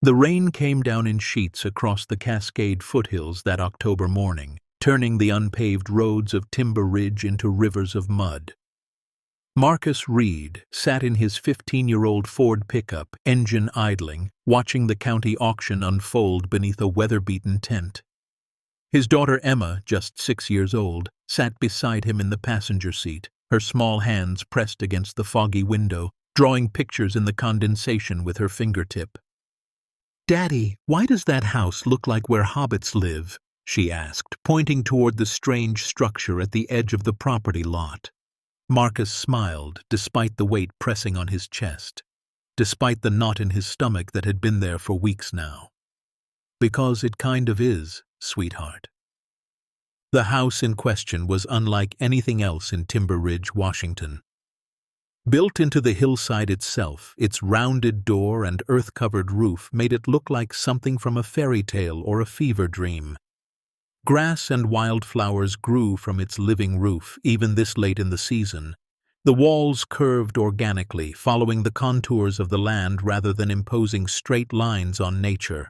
The rain came down in sheets across the Cascade foothills that October morning, turning the unpaved roads of Timber Ridge into rivers of mud. Marcus Reed sat in his 15-year-old Ford pickup, engine idling, watching the county auction unfold beneath a weather-beaten tent. His daughter Emma, just 6 years old, sat beside him in the passenger seat, her small hands pressed against the foggy window, drawing pictures in the condensation with her fingertip. "Daddy, why does that house look like where hobbits live?" she asked, pointing toward the strange structure at the edge of the property lot. Marcus smiled, despite the weight pressing on his chest, despite the knot in his stomach that had been there for weeks now. "Because it kind of is, sweetheart." The house in question was unlike anything else in Timber Ridge, Washington. Built into the hillside itself, its rounded door and earth-covered roof made it look like something from a fairy tale or a fever dream. Grass and wildflowers grew from its living roof, even this late in the season. The walls curved organically, following the contours of the land rather than imposing straight lines on nature.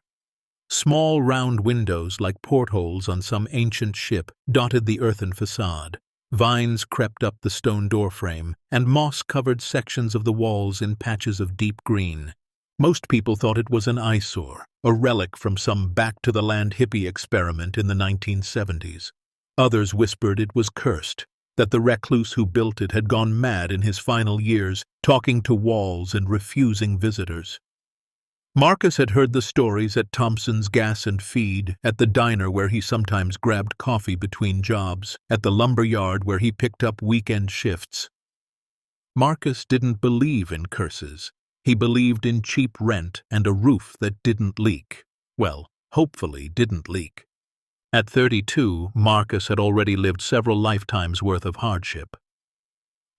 Small round windows, like portholes on some ancient ship, dotted the earthen facade. Vines crept up the stone doorframe, and moss covered sections of the walls in patches of deep green. Most people thought it was an eyesore, a relic from some back-to-the-land hippie experiment in the 1970s. Others whispered it was cursed, that the recluse who built it had gone mad in his final years, talking to walls and refusing visitors. Marcus had heard the stories at Thompson's Gas and Feed, at the diner where he sometimes grabbed coffee between jobs, at the lumber yard where he picked up weekend shifts. Marcus didn't believe in curses. He believed in cheap rent and a roof that didn't leak. Well, hopefully didn't leak. At 32, Marcus had already lived several lifetimes' worth of hardship.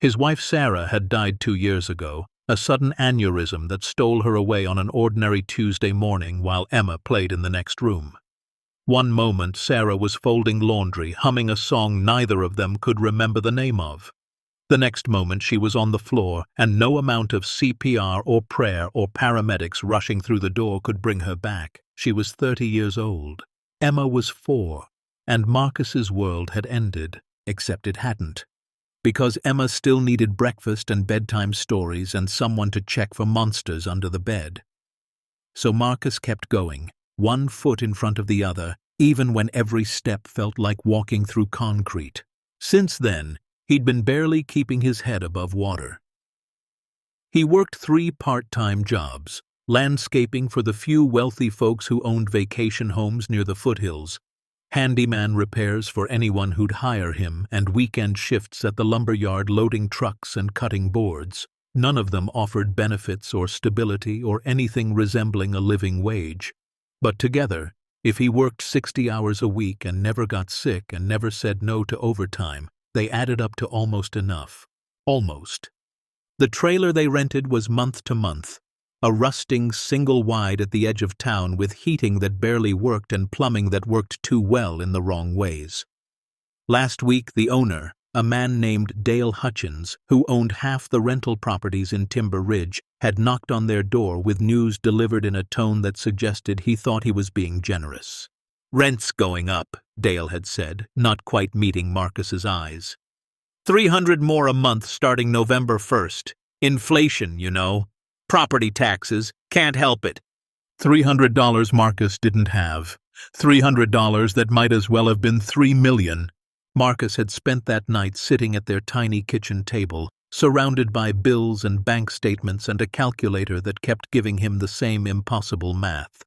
His wife Sarah had died 2 years ago, a sudden aneurysm that stole her away on an ordinary Tuesday morning while Emma played in the next room. One moment Sarah was folding laundry, humming a song neither of them could remember the name of. The next moment she was on the floor, and no amount of CPR or prayer or paramedics rushing through the door could bring her back. She was 30 years old. Emma was 4, and Marcus's world had ended, except it hadn't. Because Emma still needed breakfast and bedtime stories and someone to check for monsters under the bed. So Marcus kept going, one foot in front of the other, even when every step felt like walking through concrete. Since then, he'd been barely keeping his head above water. He worked 3 part-time jobs, landscaping for the few wealthy folks who owned vacation homes near the foothills, handyman repairs for anyone who'd hire him, and weekend shifts at the lumberyard loading trucks and cutting boards. None of them offered benefits or stability or anything resembling a living wage. But together, if he worked 60 hours a week and never got sick and never said no to overtime, they added up to almost enough. Almost. The trailer they rented was month to month, a rusting single-wide at the edge of town with heating that barely worked and plumbing that worked too well in the wrong ways. Last week, the owner, a man named Dale Hutchins, who owned half the rental properties in Timber Ridge, had knocked on their door with news delivered in a tone that suggested he thought he was being generous. "Rent's going up," Dale had said, not quite meeting Marcus's eyes. "$300 more a month starting November 1st. Inflation, you know. Property taxes. Can't help it." $300 Marcus didn't have. $300 that might as well have been $3 million. Marcus had spent that night sitting at their tiny kitchen table, surrounded by bills and bank statements and a calculator that kept giving him the same impossible math.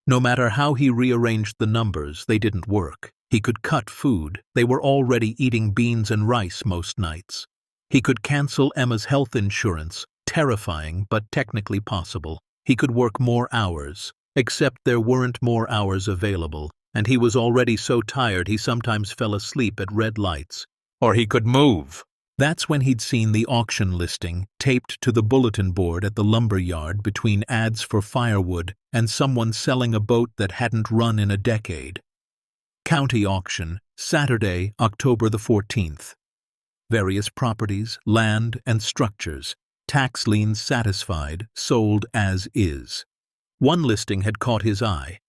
No matter how he rearranged the numbers, they didn't work. He could cut food. They were already eating beans and rice most nights. He could cancel Emma's health insurance, terrifying but technically possible. He could work more hours, except there weren't more hours available, and he was already so tired he sometimes fell asleep at red lights. Or he could move. That's when he'd seen the auction listing taped to the bulletin board at the lumber yard between ads for firewood and someone selling a boat that hadn't run in a decade. County auction, Saturday, October the 14th. Various properties, land, and structures, tax liens satisfied, sold as is. One listing had caught his eye.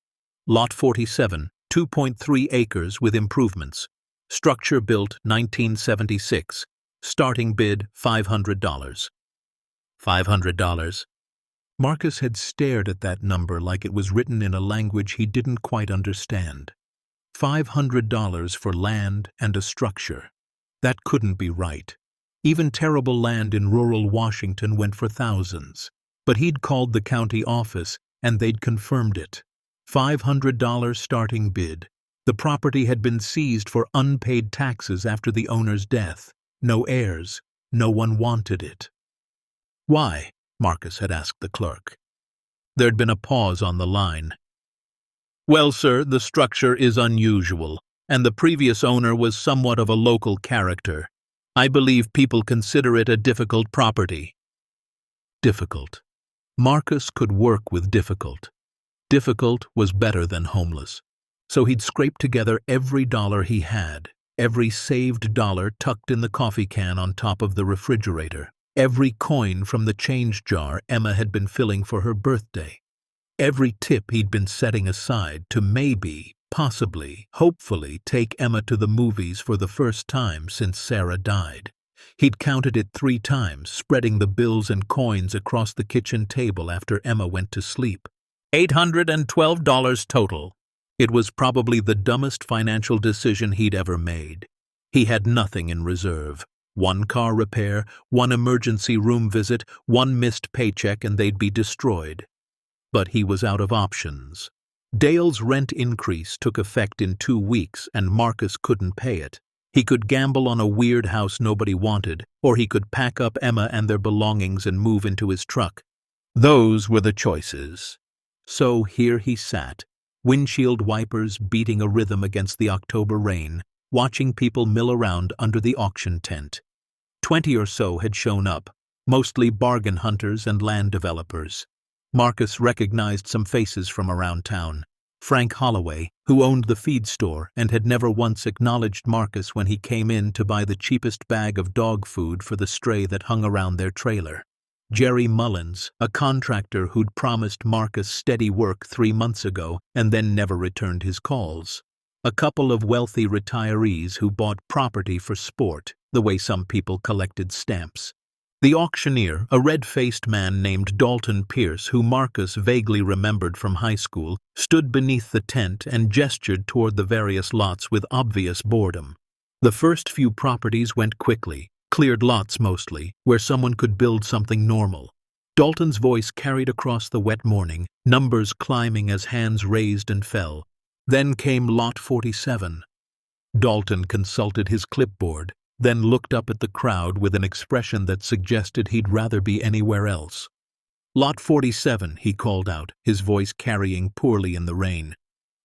Lot 47, 2.3 acres with improvements. Structure built 1976. Starting bid $500. $500. Marcus had stared at that number like it was written in a language he didn't quite understand. $500 for land and a structure. That couldn't be right. Even terrible land in rural Washington went for thousands. But he'd called the county office, and they'd confirmed it. $500 starting bid. The property had been seized for unpaid taxes after the owner's death. No heirs. No one wanted it. Why? Marcus had asked the clerk. There'd been a pause on the line. Well, sir, the structure is unusual, and the previous owner was somewhat of a local character. I believe people consider it a difficult property. Difficult. Marcus could work with difficult. Difficult was better than homeless. So he'd scrape together every dollar he had, every saved dollar tucked in the coffee can on top of the refrigerator, every coin from the change jar Emma had been filling for her birthday, every tip he'd been setting aside to maybe, possibly, hopefully take Emma to the movies for the first time since Sarah died. He'd counted it 3 times, spreading the bills and coins across the kitchen table after Emma went to sleep. $812 total. It was probably the dumbest financial decision he'd ever made. He had nothing in reserve. 1 car repair, 1 emergency room visit, 1 missed paycheck, and they'd be destroyed. But he was out of options. Dale's rent increase took effect in 2 weeks, and Marcus couldn't pay it. He could gamble on a weird house nobody wanted, or he could pack up Emma and their belongings and move into his truck. Those were the choices. So here he sat, windshield wipers beating a rhythm against the October rain, watching people mill around under the auction tent. 20 or so had shown up, mostly bargain hunters and land developers. Marcus recognized some faces from around town. Frank Holloway, who owned the feed store and had never once acknowledged Marcus when he came in to buy the cheapest bag of dog food for the stray that hung around their trailer. Jerry Mullins, a contractor who'd promised Marcus steady work 3 months ago and then never returned his calls. A couple of wealthy retirees who bought property for sport, the way some people collected stamps. The auctioneer, a red-faced man named Dalton Pierce, who Marcus vaguely remembered from high school, stood beneath the tent and gestured toward the various lots with obvious boredom. The first few properties went quickly, cleared lots mostly, where someone could build something normal. Dalton's voice carried across the wet morning, numbers climbing as hands raised and fell. Then came Lot 47. Dalton consulted his clipboard, then looked up at the crowd with an expression that suggested he'd rather be anywhere else. Lot 47, he called out, his voice carrying poorly in the rain.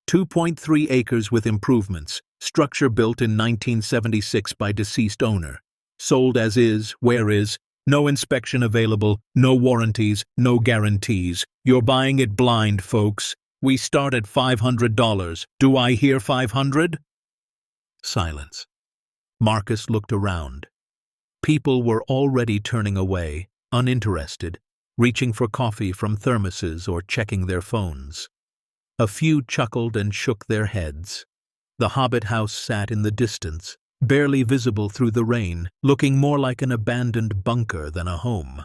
2.3 acres with improvements, structure built in 1976 by deceased owner. Sold as is, where is, no inspection available, no warranties, no guarantees. You're buying it blind, folks. We start at $500. Do I hear 500? Silence. Marcus looked around. People were already turning away, uninterested, reaching for coffee from thermoses or checking their phones. A few chuckled and shook their heads. The Hobbit house sat in the distance, barely visible through the rain, looking more like an abandoned bunker than a home.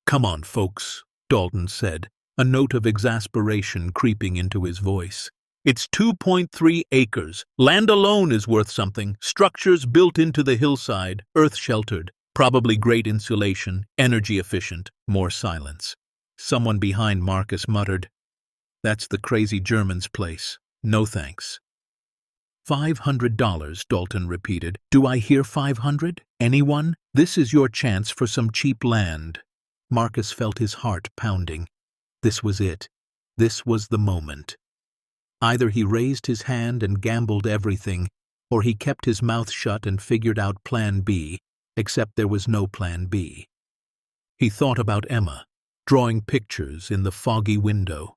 "Come on, folks," Dalton said, a note of exasperation creeping into his voice. "It's 2.3 acres. Land alone is worth something. Structures built into the hillside, earth-sheltered, probably great insulation, energy efficient." More silence. Someone behind Marcus muttered, "That's the crazy German's place. No thanks." $500, Dalton repeated. "Do I hear 500? Anyone? This is your chance for some cheap land." Marcus felt his heart pounding. This was it. This was the moment. Either he raised his hand and gambled everything, or he kept his mouth shut and figured out Plan B, except there was no Plan B. He thought about Emma, drawing pictures in the foggy window.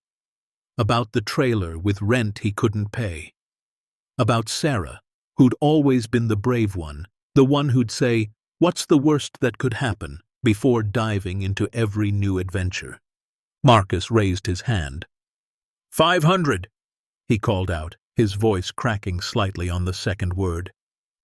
About the trailer with rent he couldn't pay. About Sarah, who'd always been the brave one, the one who'd say, "What's the worst that could happen?" before diving into every new adventure. Marcus raised his hand, 500, he called out, his voice cracking slightly on the second word.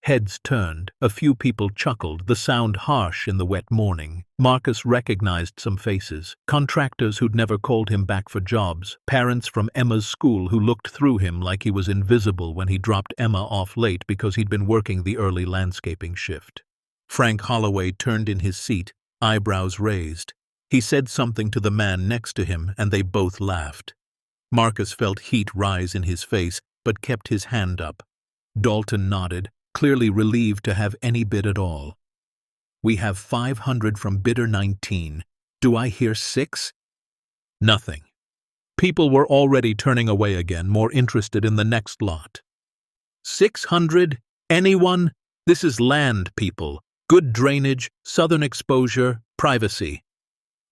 Heads turned, a few people chuckled, the sound harsh in the wet morning. Marcus recognized some faces, contractors who'd never called him back for jobs, parents from Emma's school who looked through him like he was invisible when he dropped Emma off late because he'd been working the early landscaping shift. Frank Holloway turned in his seat, eyebrows raised. He said something to the man next to him, and they both laughed. Marcus felt heat rise in his face, but kept his hand up. Dalton nodded, clearly relieved to have any bid at all. We have 500 from bidder 19. Do I hear 6? Nothing. People were already turning away again, more interested in the next lot. 600? Anyone? This is land, people. Good drainage, southern exposure, privacy.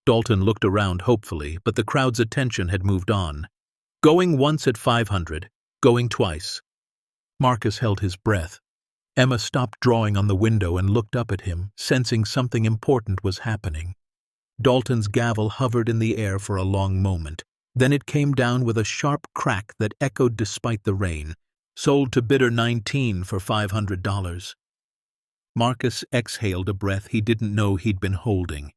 Dalton looked around hopefully, but the crowd's attention had moved on. Going once at 500, going twice. Marcus held his breath. Emma stopped drawing on the window and looked up at him, sensing something important was happening. Dalton's gavel hovered in the air for a long moment. Then it came down with a sharp crack that echoed despite the rain. Sold to bidder 19 for $500. Marcus exhaled a breath he didn't know he'd been holding.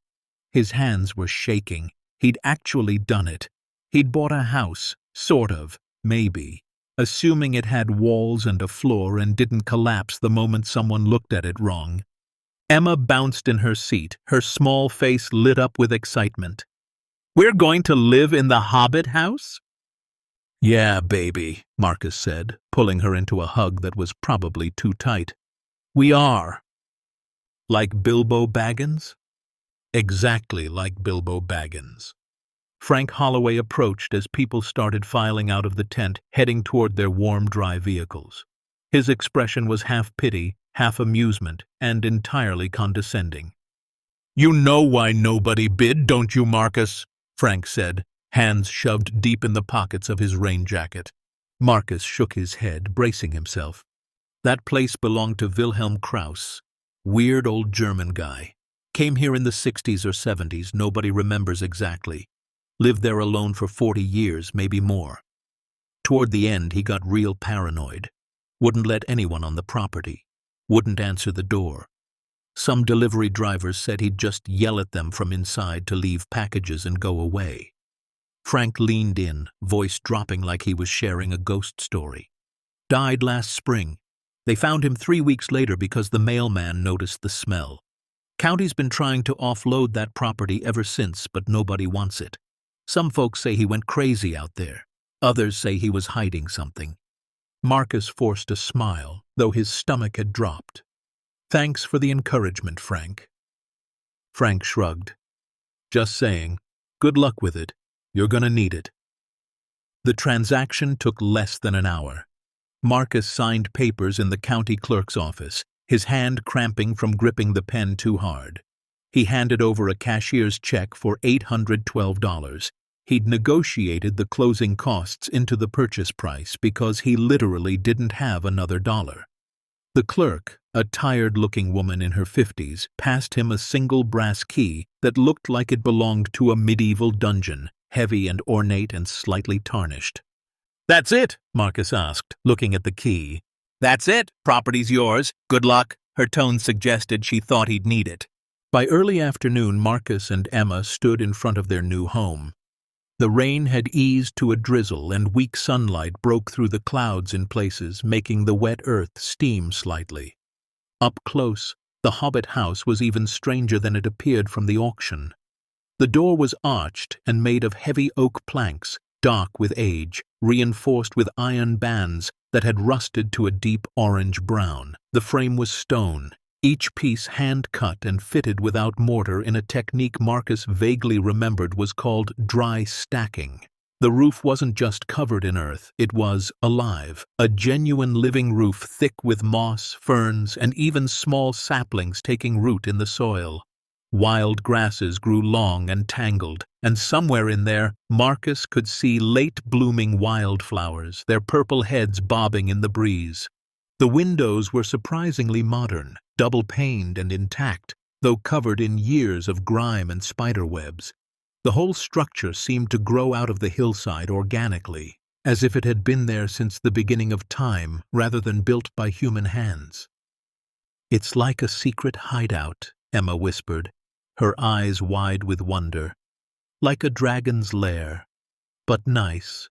His hands were shaking. He'd actually done it. He'd bought a house, sort of, maybe, assuming it had walls and a floor and didn't collapse the moment someone looked at it wrong. Emma bounced in her seat, her small face lit up with excitement. We're going to live in the Hobbit house? Yeah, baby, Marcus said, pulling her into a hug that was probably too tight. We are. Like Bilbo Baggins? Exactly like Bilbo Baggins. Frank Holloway approached as people started filing out of the tent, heading toward their warm, dry vehicles. His expression was half pity, half amusement, and entirely condescending. You know why nobody bid, don't you, Marcus? Frank said, hands shoved deep in the pockets of his rain jacket. Marcus shook his head, bracing himself. That place belonged to Wilhelm Krauss, weird old German guy. Came here in the 60s or 70s, nobody remembers exactly. Lived there alone for 40 years, maybe more. Toward the end, he got real paranoid. Wouldn't let anyone on the property. Wouldn't answer the door. Some delivery drivers said he'd just yell at them from inside to leave packages and go away. Frank leaned in, voice dropping like he was sharing a ghost story. Died last spring. They found him 3 weeks later because the mailman noticed the smell. County's been trying to offload that property ever since, but nobody wants it. Some folks say he went crazy out there. Others say he was hiding something. Marcus forced a smile, though his stomach had dropped. Thanks for the encouragement, Frank. Frank shrugged. Just saying, good luck with it. You're gonna need it. The transaction took less than an hour. Marcus signed papers in the county clerk's office, his hand cramping from gripping the pen too hard. He handed over a cashier's check for $812. He'd negotiated the closing costs into the purchase price because he literally didn't have another dollar. The clerk, a tired-looking woman in her 50s, passed him a single brass key that looked like it belonged to a medieval dungeon, heavy and ornate and slightly tarnished. That's it, Marcus asked, looking at the key. That's it, property's yours. Good luck. Her tone suggested she thought he'd need it. By early afternoon, Marcus and Emma stood in front of their new home. The rain had eased to a drizzle and weak sunlight broke through the clouds in places, making the wet earth steam slightly. Up close, the Hobbit house was even stranger than it appeared from the auction. The door was arched and made of heavy oak planks, dark with age, reinforced with iron bands that had rusted to a deep orange-brown. The frame was stone, each piece hand-cut and fitted without mortar in a technique Marcus vaguely remembered was called dry stacking. The roof wasn't just covered in earth, it was alive, a genuine living roof thick with moss, ferns, and even small saplings taking root in the soil. Wild grasses grew long and tangled, and somewhere in there, Marcus could see late-blooming wildflowers, their purple heads bobbing in the breeze. The windows were surprisingly modern, double-paned and intact, though covered in years of grime and spiderwebs. The whole structure seemed to grow out of the hillside organically, as if it had been there since the beginning of time rather than built by human hands. "It's like a secret hideout," Emma whispered, her eyes wide with wonder. "Like a dragon's lair, but nice."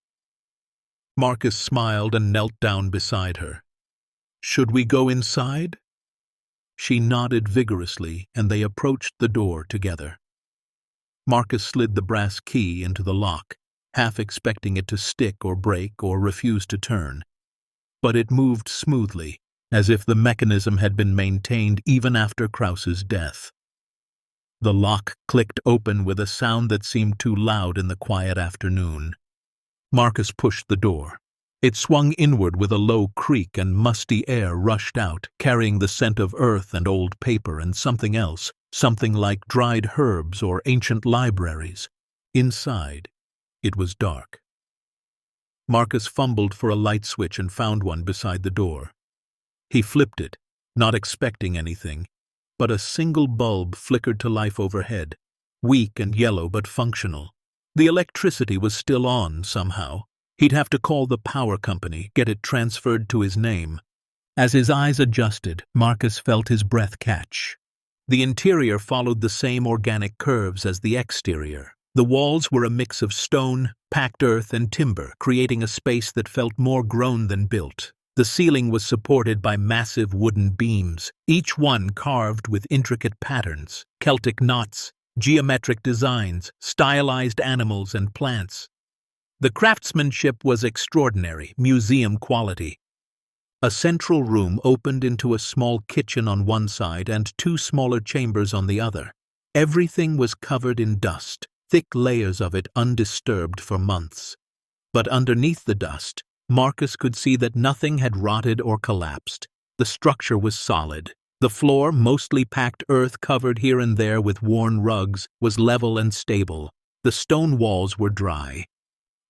Marcus smiled and knelt down beside her. "Should we go inside?" She nodded vigorously, and they approached the door together. Marcus slid the brass key into the lock, half expecting it to stick or break or refuse to turn. But it moved smoothly, as if the mechanism had been maintained even after Krause's death. The lock clicked open with a sound that seemed too loud in the quiet afternoon. Marcus pushed the door. It swung inward with a low creak, and musty air rushed out, carrying the scent of earth and old paper and something else, something like dried herbs or ancient libraries. Inside, it was dark. Marcus fumbled for a light switch and found one beside the door. He flipped it, not expecting anything, but a single bulb flickered to life overhead, weak and yellow but functional. The electricity was still on somehow. He'd have to call the power company, get it transferred to his name. As his eyes adjusted, Marcus felt his breath catch. The interior followed the same organic curves as the exterior. The walls were a mix of stone, packed earth, and timber, creating a space that felt more grown than built. The ceiling was supported by massive wooden beams, each one carved with intricate patterns, Celtic knots, geometric designs, stylized animals and plants. The craftsmanship was extraordinary, museum quality. A central room opened into a small kitchen on one side and two smaller chambers on the other. Everything was covered in dust, thick layers of it undisturbed for months. But underneath the dust, Marcus could see that nothing had rotted or collapsed. The structure was solid. The floor, mostly packed earth covered here and there with worn rugs, was level and stable. The stone walls were dry.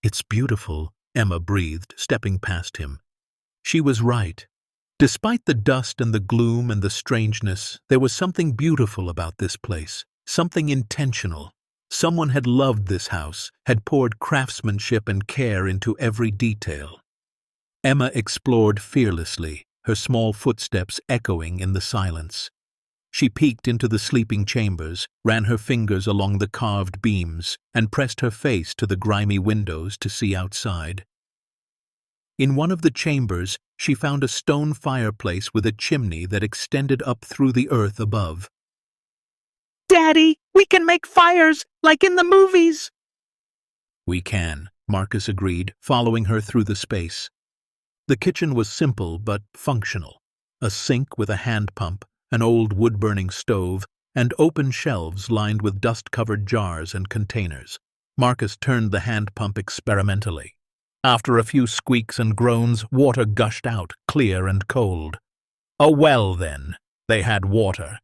"It's beautiful," Emma breathed, stepping past him. She was right. Despite the dust and the gloom and the strangeness, there was something beautiful about this place, something intentional. Someone had loved this house, had poured craftsmanship and care into every detail. Emma explored fearlessly, her small footsteps echoing in the silence. She peeked into the sleeping chambers, ran her fingers along the carved beams, and pressed her face to the grimy windows to see outside. In one of the chambers, she found a stone fireplace with a chimney that extended up through the earth above. "Daddy, we can make fires, like in the movies!" "We can," Marcus agreed, following her through the space. The kitchen was simple but functional. A sink with a hand pump, an old wood-burning stove, and open shelves lined with dust-covered jars and containers. Marcus turned the hand pump experimentally. After a few squeaks and groans, water gushed out, clear and cold. A well, then. They had water.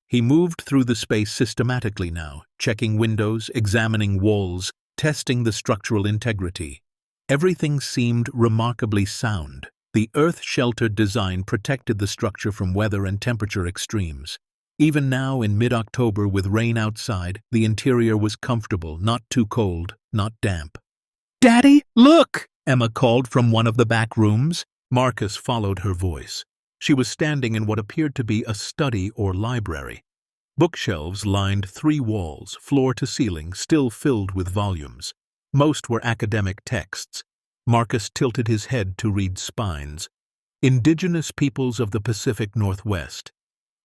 He moved through the space systematically now, checking windows, examining walls, testing the structural integrity. Everything seemed remarkably sound. The earth-sheltered design protected the structure from weather and temperature extremes. Even now, in mid-October with rain outside, the interior was comfortable, not too cold, not damp. "Daddy, look!" Emma called from one of the back rooms. Marcus followed her voice. She was standing in what appeared to be a study or library. Bookshelves lined 3 walls, floor to ceiling, still filled with volumes. Most were academic texts. Marcus tilted his head to read spines. Indigenous Peoples of the Pacific Northwest.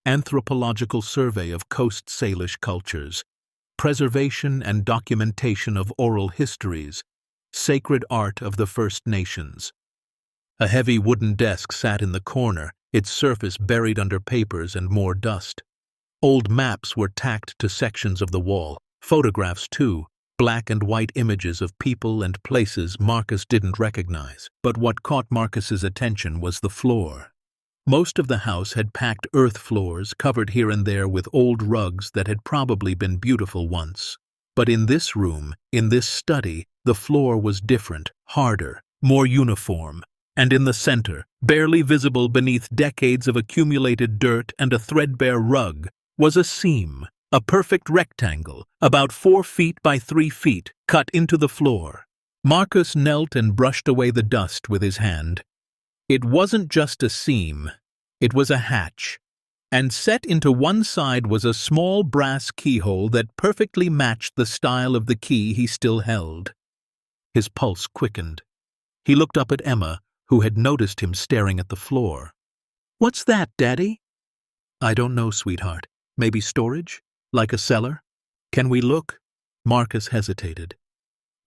Anthropological Survey of Coast Salish Cultures. Preservation and Documentation of Oral Histories. Sacred Art of the First Nations. A heavy wooden desk sat in the corner, its surface buried under papers and more dust. Old maps were tacked to sections of the wall, photographs too, black and white images of people and places Marcus didn't recognize. But what caught Marcus's attention was the floor. Most of the house had packed earth floors covered here and there with old rugs that had probably been beautiful once. But in this room, in this study, the floor was different, harder, more uniform. And in the center, barely visible beneath decades of accumulated dirt and a threadbare rug, was a seam, A perfect rectangle, about 4 feet by 3 feet, cut into the floor. Marcus knelt and brushed away the dust with his hand. It wasn't just a seam, it was a hatch, and set into one side was a small brass keyhole that perfectly matched the style of the key he still held. His pulse quickened. He looked up at Emma, who had noticed him staring at the floor. "What's that, Daddy?" "I don't know, sweetheart. Maybe storage? Like a cellar? Can we look?" Marcus hesitated.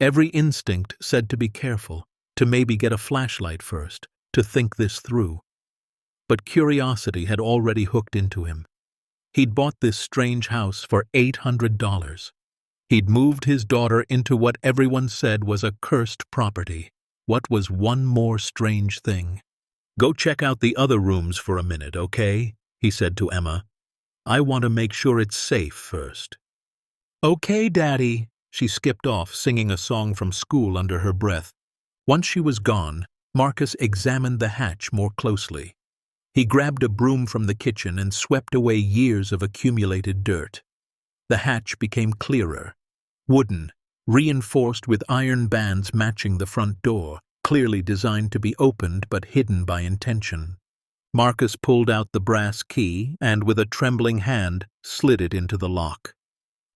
Every instinct said to be careful, to maybe get a flashlight first, to think this through. But curiosity had already hooked into him. He'd bought this strange house for $800. He'd moved his daughter into what everyone said was a cursed property. What was one more strange thing? "Go check out the other rooms for a minute, okay?" he said to Emma. "I want to make sure it's safe first." "Okay, Daddy." She skipped off, singing a song from school under her breath. Once she was gone, Marcus examined the hatch more closely. He grabbed a broom from the kitchen and swept away years of accumulated dirt. The hatch became clearer, wooden, reinforced with iron bands matching the front door, clearly designed to be opened but hidden by intention. Marcus pulled out the brass key and, with a trembling hand, slid it into the lock.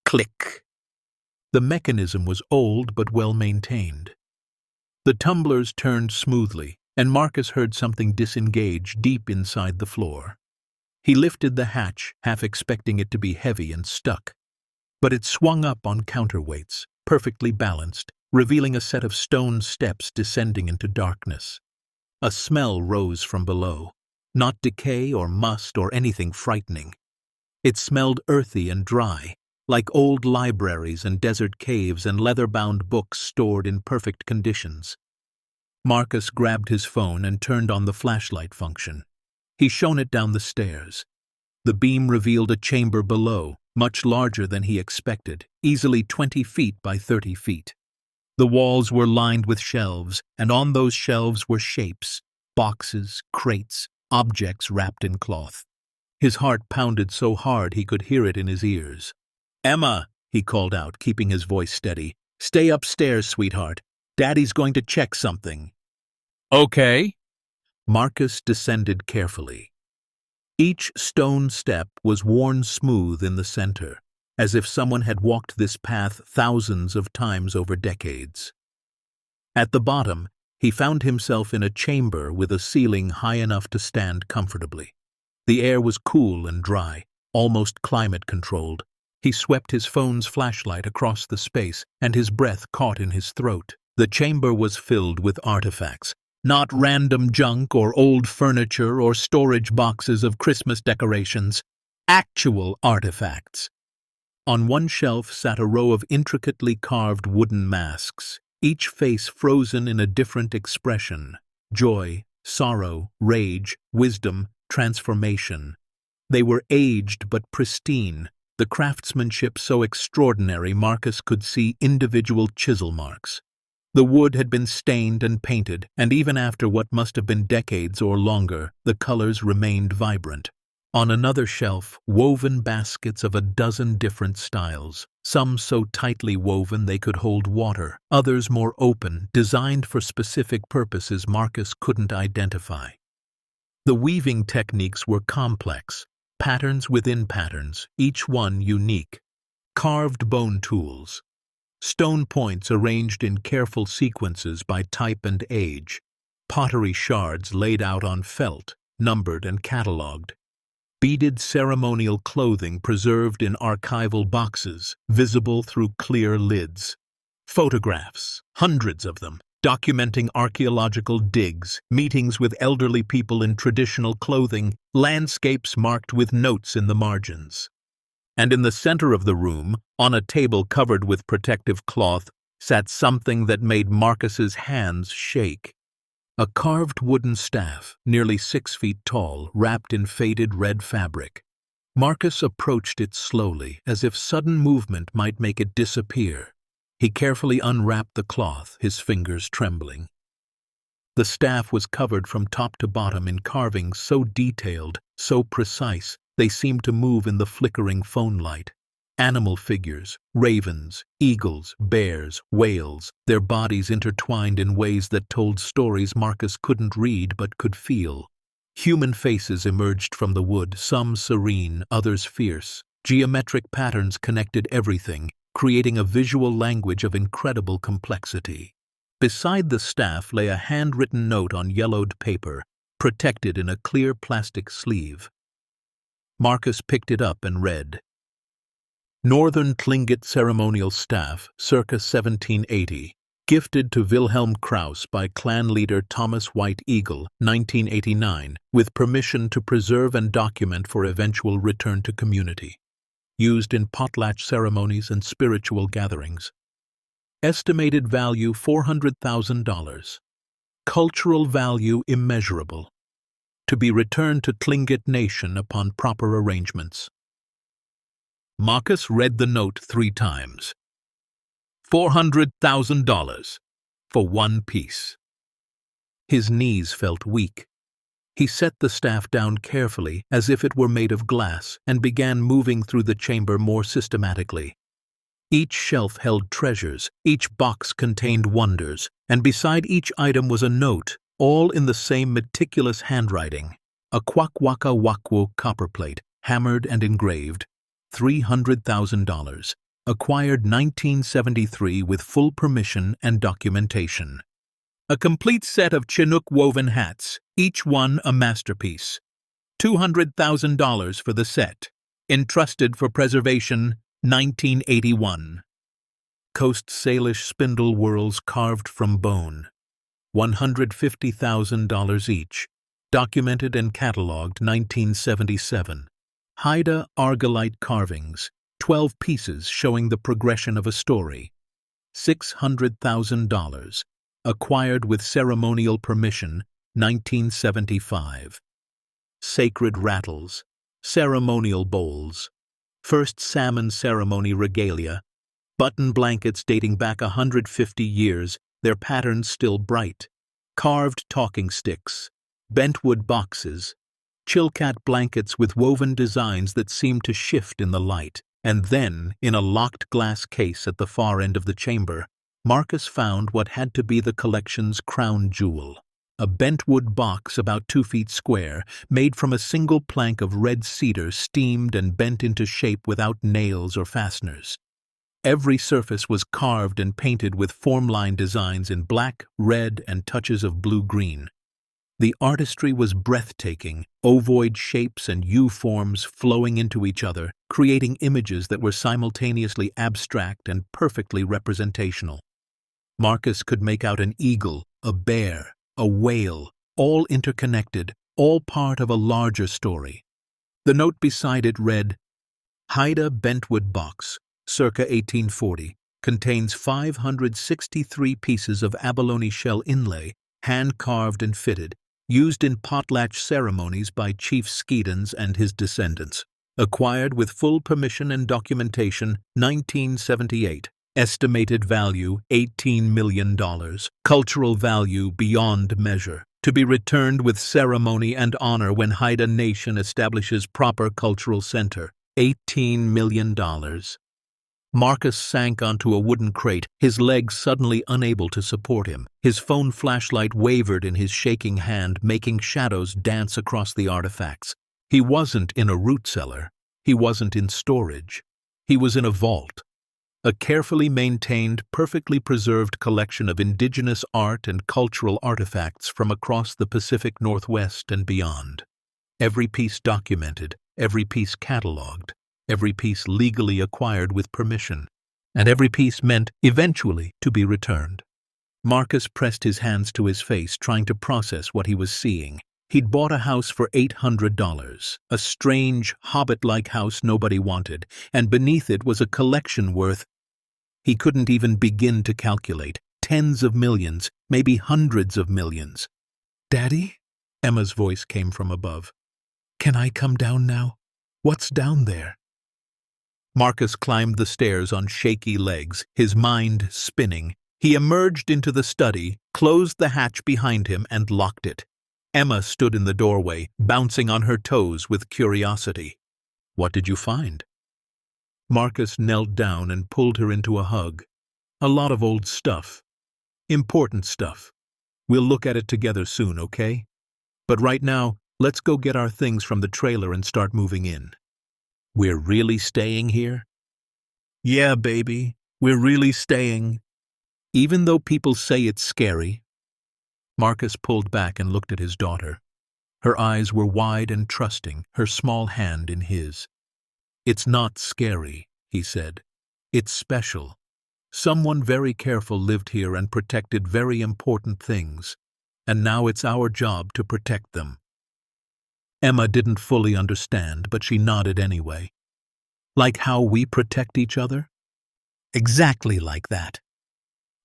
Click! The mechanism was old but well maintained. The tumblers turned smoothly, and Marcus heard something disengage deep inside the floor. He lifted the hatch, half expecting it to be heavy and stuck. But it swung up on counterweights, perfectly balanced, revealing a set of stone steps descending into darkness. A smell rose from below, not decay or must or anything frightening. It smelled earthy and dry, like old libraries and desert caves and leather-bound books stored in perfect conditions. Marcus grabbed his phone and turned on the flashlight function. He shone it down the stairs. The beam revealed a chamber below, much larger than he expected, easily 20 feet by 30 feet. The walls were lined with shelves, and on those shelves were shapes, boxes, crates, objects wrapped in cloth. His heart pounded so hard he could hear it in his ears. "Emma," he called out, keeping his voice steady. "Stay upstairs, sweetheart. Daddy's going to check something." "Okay." Marcus descended carefully. Each stone step was worn smooth in the center, as if someone had walked this path thousands of times over decades. At the bottom, he found himself in a chamber with a ceiling high enough to stand comfortably. The air was cool and dry, almost climate-controlled. He swept his phone's flashlight across the space, and his breath caught in his throat. The chamber was filled with artifacts, not random junk or old furniture or storage boxes of Christmas decorations. Actual artifacts. On one shelf sat a row of intricately carved wooden masks, each face frozen in a different expression: joy, sorrow, rage, wisdom, transformation. They were aged but pristine, the craftsmanship so extraordinary Marcus could see individual chisel marks. The wood had been stained and painted, and even after what must have been decades or longer, the colors remained vibrant. On another shelf, woven baskets of a dozen different styles, some so tightly woven they could hold water, others more open, designed for specific purposes Marcus couldn't identify. The weaving techniques were complex, patterns within patterns, each one unique. Carved bone tools, stone points arranged in careful sequences by type and age, pottery shards laid out on felt, numbered and catalogued, beaded ceremonial clothing preserved in archival boxes, visible through clear lids, photographs, hundreds of them, documenting archaeological digs, meetings with elderly people in traditional clothing, landscapes marked with notes in the margins. And in the center of the room, on a table covered with protective cloth, sat something that made Marcus's hands shake. A carved wooden staff, nearly 6 feet tall, wrapped in faded red fabric. Marcus approached it slowly, as if sudden movement might make it disappear. He carefully unwrapped the cloth, his fingers trembling. The staff was covered from top to bottom in carvings so detailed, so precise, they seemed to move in the flickering phone light. Animal figures, ravens, eagles, bears, whales, their bodies intertwined in ways that told stories Marcus couldn't read but could feel. Human faces emerged from the wood, some serene, others fierce. Geometric patterns connected everything, creating a visual language of incredible complexity. Beside the staff lay a handwritten note on yellowed paper, protected in a clear plastic sleeve. Marcus picked it up and read, Northern Tlingit Ceremonial Staff, circa 1780, gifted to Wilhelm Krauss by clan leader Thomas White Eagle, 1989, with permission to preserve and document for eventual return to community. Used in potlatch ceremonies and spiritual gatherings. Estimated value $400,000. Cultural value immeasurable. To be returned to Tlingit Nation upon proper arrangements. Marcus read the note 3 times. $400,000 for one piece. His knees felt weak. He set the staff down carefully, as if it were made of glass, and began moving through the chamber more systematically. Each shelf held treasures, each box contained wonders, and beside each item was a note, all in the same meticulous handwriting. A Kwakwaka Wakwu copperplate, hammered and engraved, $300,000, acquired 1973 with full permission and documentation. A complete set of Chinook woven hats, each one a masterpiece. $200,000 for the set, entrusted for preservation, 1981. Coast Salish spindle whorls carved from bone, $150,000 each, documented and catalogued 1977. Haida Argillite carvings, 12 pieces showing the progression of a story, $600,000, acquired with ceremonial permission, 1975. Sacred rattles, ceremonial bowls, first salmon ceremony regalia, button blankets dating back 150 years, their patterns still bright, carved talking sticks, bentwood boxes, Chilcat blankets with woven designs that seemed to shift in the light, and then, in a locked glass case at the far end of the chamber, Marcus found what had to be the collection's crown jewel, a bentwood box about 2 feet square, made from a single plank of red cedar steamed and bent into shape without nails or fasteners. Every surface was carved and painted with formline designs in black, red, and touches of blue-green. The artistry was breathtaking, ovoid shapes and U-forms flowing into each other, creating images that were simultaneously abstract and perfectly representational. Marcus could make out an eagle, a bear, a whale, all interconnected, all part of a larger story. The note beside it read, Haida Bentwood Box, circa 1840, contains 563 pieces of abalone shell inlay, hand-carved and fitted, used in potlatch ceremonies by Chief Skeedons and his descendants. Acquired with full permission and documentation, 1978. Estimated value, $18 million. Cultural value beyond measure. To be returned with ceremony and honor when Haida Nation establishes proper cultural center. $18 million. Marcus sank onto a wooden crate, his legs suddenly unable to support him. His phone flashlight wavered in his shaking hand, making shadows dance across the artifacts. He wasn't in a root cellar. He wasn't in storage. He was in a vault. A carefully maintained, perfectly preserved collection of indigenous art and cultural artifacts from across the Pacific Northwest and beyond. Every piece documented, every piece catalogued, every piece legally acquired with permission, and every piece meant, eventually, to be returned. Marcus pressed his hands to his face, trying to process what he was seeing. He'd bought a house for $800, a strange, Hobbit-like house nobody wanted, and beneath it was a collection worth, he couldn't even begin to calculate, tens of millions, maybe hundreds of millions. "Daddy?" Emma's voice came from above. "Can I come down now? What's down there?" Marcus climbed the stairs on shaky legs, his mind spinning. He emerged into the study, closed the hatch behind him, and locked it. Emma stood in the doorway, bouncing on her toes with curiosity. "What did you find?" Marcus knelt down and pulled her into a hug. A lot of old stuff. Important stuff. We'll look at it together soon, okay? But right now, let's go get our things from the trailer and start moving in. We're really staying here? Yeah, baby, we're really staying. Even though people say it's scary. Marcus pulled back and looked at his daughter. Her eyes were wide and trusting, her small hand in his. It's not scary, he said. It's special. Someone very careful lived here and protected very important things, and now it's our job to protect them. Emma didn't fully understand, but she nodded anyway. Like how we protect each other? Exactly like that.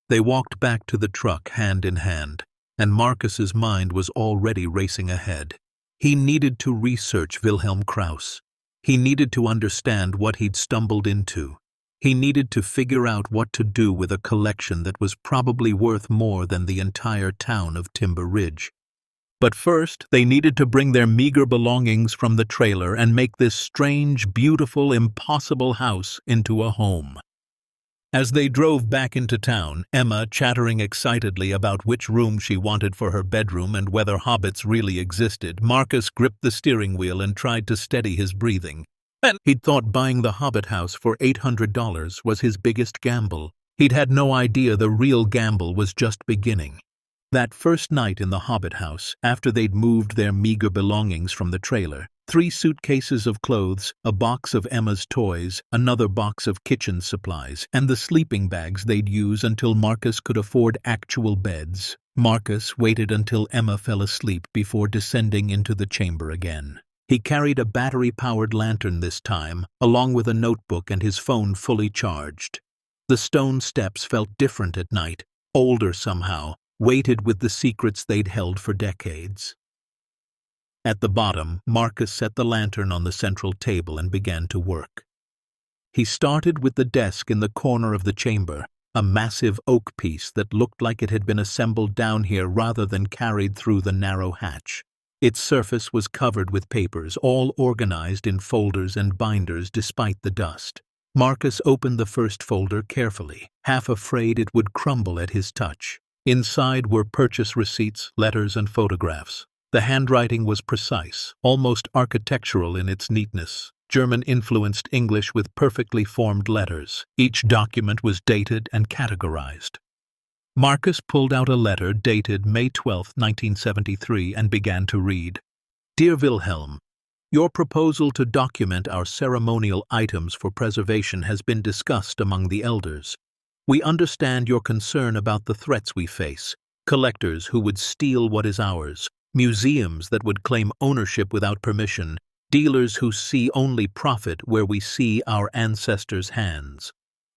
They walked back to the truck hand in hand, and Marcus's mind was already racing ahead. He needed to research Wilhelm Krauss. He needed to understand what he'd stumbled into. He needed to figure out what to do with a collection that was probably worth more than the entire town of Timber Ridge. But first, they needed to bring their meager belongings from the trailer and make this strange, beautiful, impossible house into a home. As they drove back into town, Emma chattering excitedly about which room she wanted for her bedroom and whether hobbits really existed, Marcus gripped the steering wheel and tried to steady his breathing. He'd thought buying the Hobbit house for $800 was his biggest gamble. He'd had no idea the real gamble was just beginning. That first night in the Hobbit house, after they'd moved their meager belongings from the trailer, 3 suitcases of clothes, a box of Emma's toys, another box of kitchen supplies, and the sleeping bags they'd use until Marcus could afford actual beds, Marcus waited until Emma fell asleep before descending into the chamber again. He carried a battery-powered lantern this time, along with a notebook and his phone fully charged. The stone steps felt different at night, older somehow, weighted with the secrets they'd held for decades. At the bottom, Marcus set the lantern on the central table and began to work. He started with the desk in the corner of the chamber, a massive oak piece that looked like it had been assembled down here rather than carried through the narrow hatch. Its surface was covered with papers, all organized in folders and binders despite the dust. Marcus opened the first folder carefully, half afraid it would crumble at his touch. Inside were purchase receipts, letters, and photographs. The handwriting was precise, almost architectural in its neatness. German-influenced English with perfectly formed letters. Each document was dated and categorized. Marcus pulled out a letter dated May 12, 1973, and began to read. Dear Wilhelm, your proposal to document our ceremonial items for preservation has been discussed among the elders. We understand your concern about the threats we face, collectors who would steal what is ours, museums that would claim ownership without permission, dealers who see only profit where we see our ancestors' hands.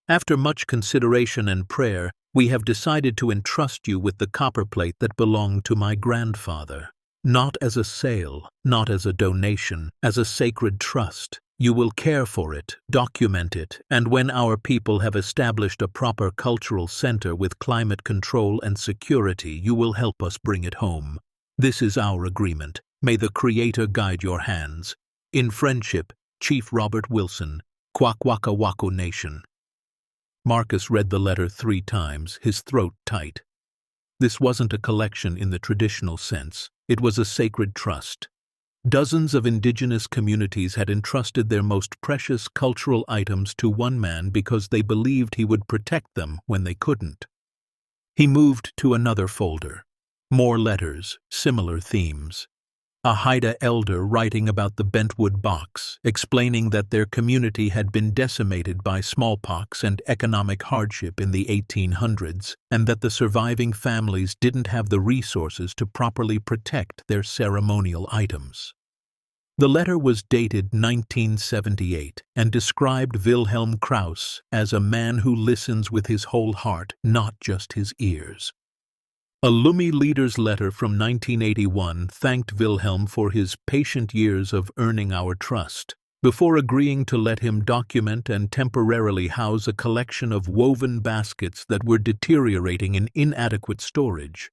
After much consideration and prayer, we have decided to entrust you with the copperplate that belonged to my grandfather. Not as a sale, not as a donation, as a sacred trust. You will care for it, document it, and when our people have established a proper cultural center with climate control and security, you will help us bring it home. This is our agreement. May the Creator guide your hands. In friendship, Chief Robert Wilson, Kwakwaka'wakw Nation. Marcus read the letter 3 times, his throat tight. This wasn't a collection in the traditional sense. It was a sacred trust. Dozens of indigenous communities had entrusted their most precious cultural items to one man because they believed he would protect them when they couldn't. He moved to another folder. More letters, similar themes. A Haida elder writing about the Bentwood box, explaining that their community had been decimated by smallpox and economic hardship in the 1800s, and that the surviving families didn't have the resources to properly protect their ceremonial items. The letter was dated 1978 and described Wilhelm Krauss as a man who listens with his whole heart, not just his ears. A Lumi leader's letter from 1981 thanked Wilhelm for his patient years of earning our trust, before agreeing to let him document and temporarily house a collection of woven baskets that were deteriorating in inadequate storage.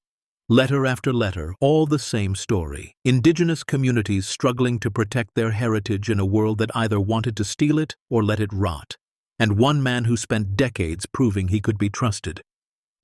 Letter after letter, all the same story. Indigenous communities struggling to protect their heritage in a world that either wanted to steal it or let it rot. and one man who spent decades proving he could be trusted.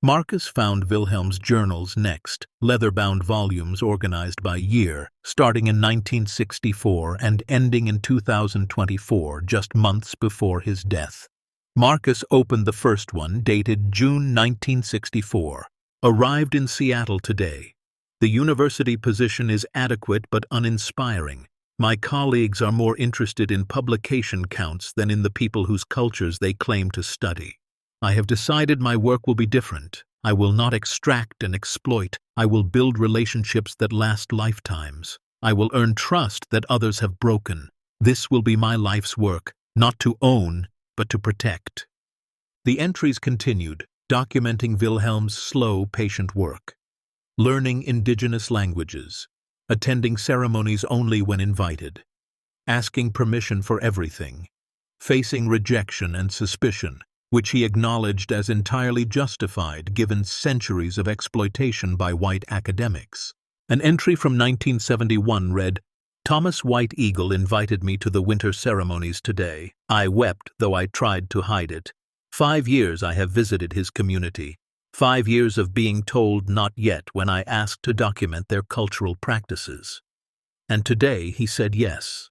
Marcus found Wilhelm's journals next, leather-bound volumes organized by year, starting in 1964 and ending in 2024, just months before his death. Marcus opened the first one, dated June 1964. Arrived in Seattle today. The university position is adequate but uninspiring. My colleagues are more interested in publication counts than in the people whose cultures they claim to study. I have decided my work will be different. I will not extract and exploit. I will build relationships that last lifetimes. I will earn trust that others have broken. This will be my life's work, not to own, but to protect. The entries continued, documenting Wilhelm's slow, patient work. Learning indigenous languages. Attending ceremonies only when invited. Asking permission for everything. Facing rejection and suspicion, which he acknowledged as entirely justified given centuries of exploitation by white academics. An entry from 1971 read, "Thomas White Eagle invited me to the winter ceremonies today. I wept, though I tried to hide it. 5 years I have visited his community. 5 years of being told not yet when I asked to document their cultural practices. And today he said yes.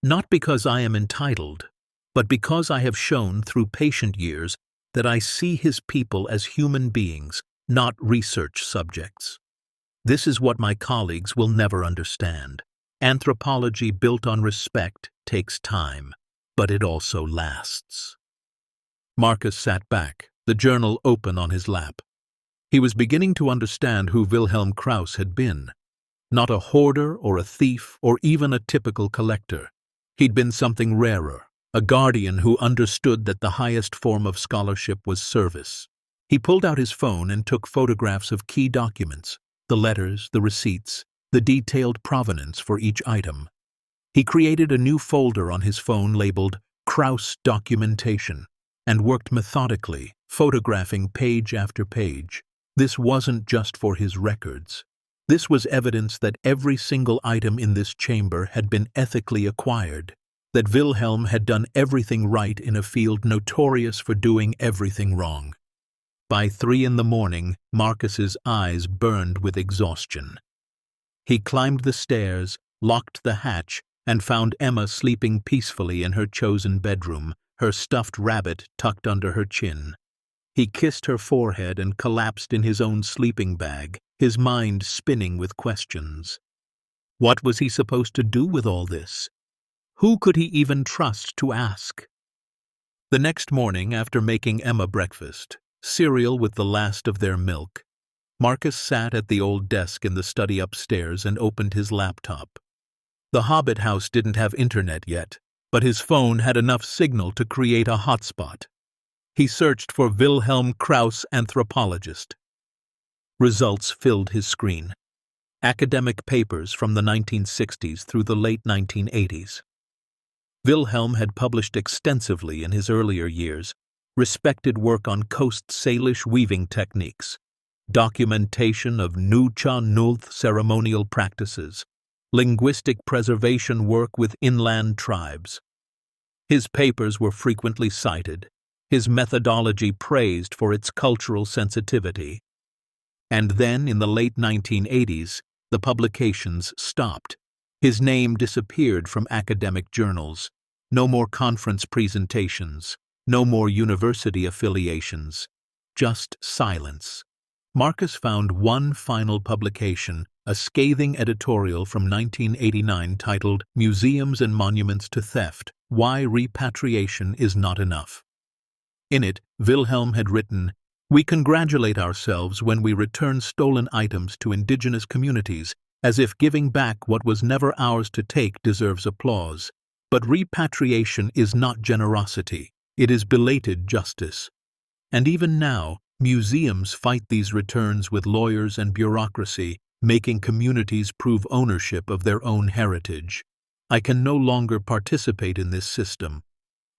Not because I am entitled, but because I have shown through patient years that I see his people as human beings, not research subjects. This is what my colleagues will never understand. Anthropology built on respect takes time, but it also lasts." Marcus sat back, the journal open on his lap. He was beginning to understand who Wilhelm Krauss had been. Not a hoarder or a thief or even a typical collector. He'd been something rarer. A guardian who understood that the highest form of scholarship was service. He pulled out his phone and took photographs of key documents, the letters, the receipts, the detailed provenance for each item. He created a new folder on his phone labeled Krauss Documentation and worked methodically, photographing page after page. This wasn't just for his records. This was evidence that every single item in this chamber had been ethically acquired, that Wilhelm had done everything right in a field notorious for doing everything wrong. By 3 a.m, Marcus's eyes burned with exhaustion. He climbed the stairs, locked the hatch, and found Emma sleeping peacefully in her chosen bedroom, her stuffed rabbit tucked under her chin. He kissed her forehead and collapsed in his own sleeping bag, his mind spinning with questions. What was he supposed to do with all this? Who could he even trust to ask? The next morning, after making Emma breakfast, cereal with the last of their milk, Marcus sat at the old desk in the study upstairs and opened his laptop. The Hobbit house didn't have internet yet, but his phone had enough signal to create a hotspot. He searched for Wilhelm Krauss anthropologist. Results filled his screen. Academic papers from the 1960s through the late 1980s. Wilhelm had published extensively in his earlier years, respected work on Coast Salish weaving techniques, documentation of Nu-Cha-Nulth ceremonial practices, linguistic preservation work with inland tribes. His papers were frequently cited, his methodology praised for its cultural sensitivity. And then, in the late 1980s, the publications stopped. His name disappeared from academic journals. No more conference presentations, no more university affiliations, just silence. Marcus found one final publication, a scathing editorial from 1989 titled Museums and Monuments to Theft, Why Repatriation is Not Enough. In it, Wilhelm had written, "We congratulate ourselves when we return stolen items to indigenous communities, as if giving back what was never ours to take deserves applause. But repatriation is not generosity, it is belated justice. And even now, museums fight these returns with lawyers and bureaucracy, making communities prove ownership of their own heritage. I can no longer participate in this system.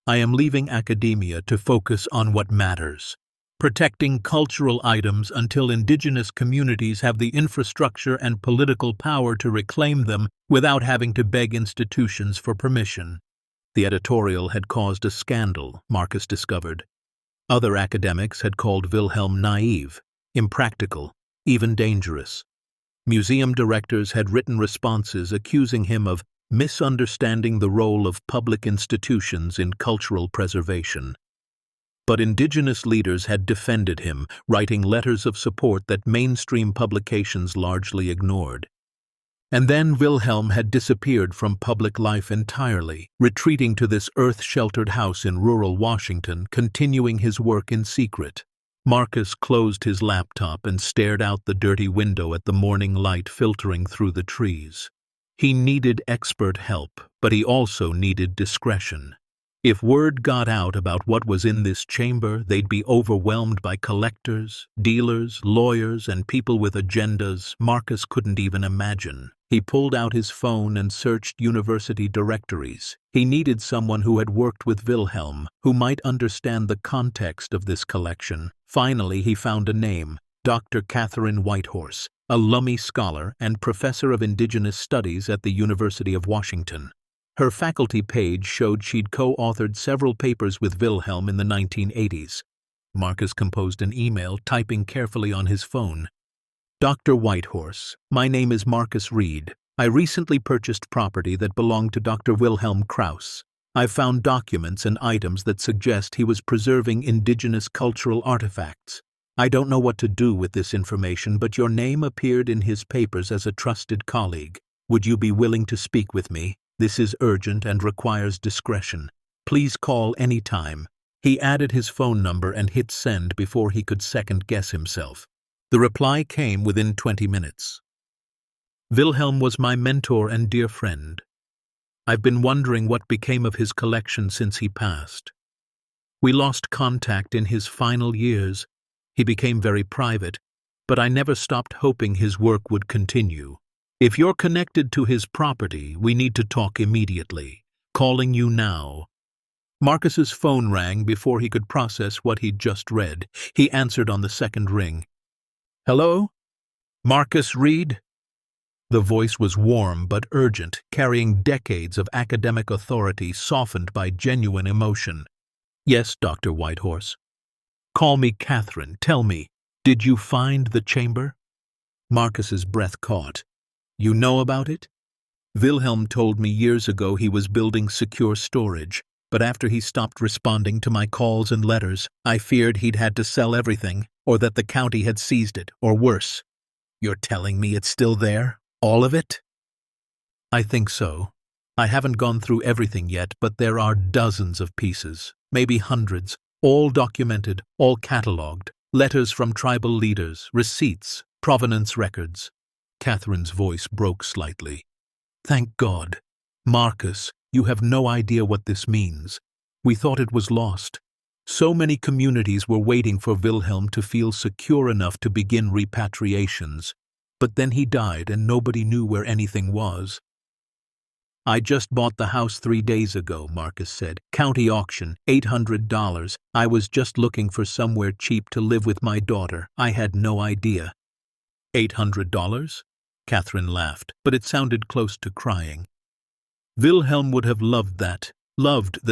I am leaving academia to focus on what matters, protecting cultural items until indigenous communities have the infrastructure and political power to reclaim them without having to beg institutions for permission." The editorial had caused a scandal, Marcus discovered. Other academics had called Wilhelm naive, impractical, even dangerous. Museum directors had written responses accusing him of misunderstanding the role of public institutions in cultural preservation. But indigenous leaders had defended him, writing letters of support that mainstream publications largely ignored. And then Wilhelm had disappeared from public life entirely, retreating to this earth-sheltered house in rural Washington, continuing his work in secret. Marcus closed his laptop and stared out the dirty window at the morning light filtering through the trees. He needed expert help, but he also needed discretion. If word got out about what was in this chamber, they'd be overwhelmed by collectors, dealers, lawyers, and people with agendas Marcus couldn't even imagine. He pulled out his phone and searched university directories. He needed someone who had worked with Wilhelm, who might understand the context of this collection. Finally, he found a name: Dr. Catherine Whitehorse, a Lummi scholar and professor of indigenous studies at the University of Washington. Her faculty page showed she'd co-authored several papers with Wilhelm in the 1980s. Marcus composed an email, typing carefully on his phone. Dr. Whitehorse, my name is Marcus Reed. I recently purchased property that belonged to Dr. Wilhelm Krauss. I've found documents and items that suggest he was preserving indigenous cultural artifacts. I don't know what to do with this information, but your name appeared in his papers as a trusted colleague. Would you be willing to speak with me? This is urgent and requires discretion. Please call any time. He added his phone number and hit send before he could second-guess himself. The reply came within 20 minutes. Wilhelm was my mentor and dear friend. I've been wondering what became of his collection since he passed. We lost contact in his final years. He became very private, but I never stopped hoping his work would continue. If you're connected to his property, we need to talk immediately. Calling you now. Marcus's phone rang before he could process what he'd just read. He answered on the second ring. Hello? Marcus Reed? The voice was warm but urgent, carrying decades of academic authority softened by genuine emotion. Yes, Dr. Whitehorse. Call me Catherine. Tell me, did you find the chamber? Marcus's breath caught. You know about it? Wilhelm told me years ago he was building secure storage, but after he stopped responding to my calls and letters, I feared he'd had to sell everything, or that the county had seized it, or worse. You're telling me it's still there? All of it? I think so. I haven't gone through everything yet, but there are dozens of pieces, maybe hundreds, all documented, all catalogued. Letters from tribal leaders, receipts, provenance records. Catherine's voice broke slightly. Thank God. Marcus, you have no idea what this means. We thought it was lost. So many communities were waiting for Wilhelm to feel secure enough to begin repatriations. But then he died and nobody knew where anything was. I just bought the house 3 days ago, Marcus said. County auction, $800. I was just looking for somewhere cheap to live with my daughter. I had no idea. $800? Catherine laughed, but it sounded close to crying. Wilhelm would have loved that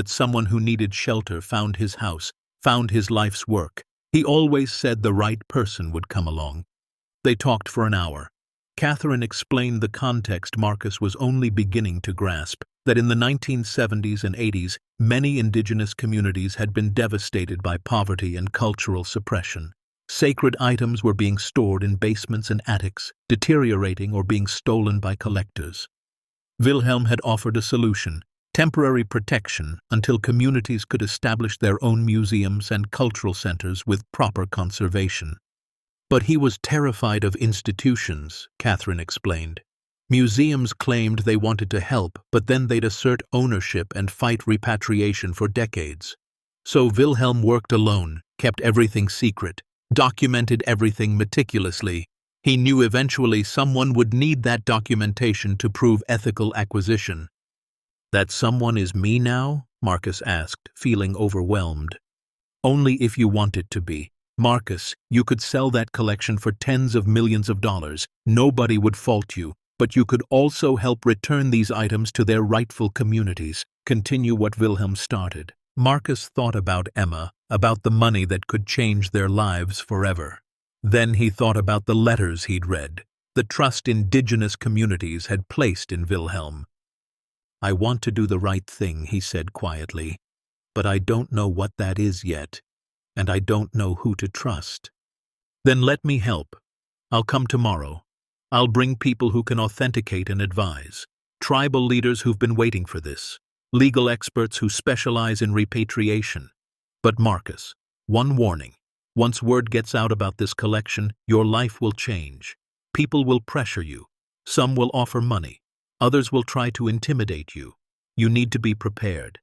someone who needed shelter found his house, found his life's work. He always said the right person would come along. They talked for an hour. Catherine explained the context Marcus was only beginning to grasp, that in the 1970s and 80s, many indigenous communities had been devastated by poverty and cultural suppression. Sacred items were being stored in basements and attics, deteriorating or being stolen by collectors. Wilhelm had offered a solution, temporary protection until communities could establish their own museums and cultural centers with proper conservation. But he was terrified of institutions, Catherine explained. Museums claimed they wanted to help, but then they'd assert ownership and fight repatriation for decades. So Wilhelm worked alone, kept everything secret, documented everything meticulously. He knew eventually someone would need that documentation to prove ethical acquisition. That someone is me now? Marcus asked, feeling overwhelmed. Only if you want it to be. Marcus, you could sell that collection for tens of millions of dollars. Nobody would fault you, but you could also help return these items to their rightful communities. continue what Wilhelm started. Marcus thought about Emma, about the money that could change their lives forever. Then he thought about the letters he'd read, the trust indigenous communities had placed in Wilhelm. "I want to do the right thing," he said quietly, "but I don't know what that is yet, and I don't know who to trust." "Then let me help. I'll come tomorrow. I'll bring people who can authenticate and advise, tribal leaders who've been waiting for this, legal experts who specialize in repatriation. But Marcus, one warning. Once word gets out about this collection, your life will change. People will pressure you. Some will offer money. Others will try to intimidate you. You need to be prepared."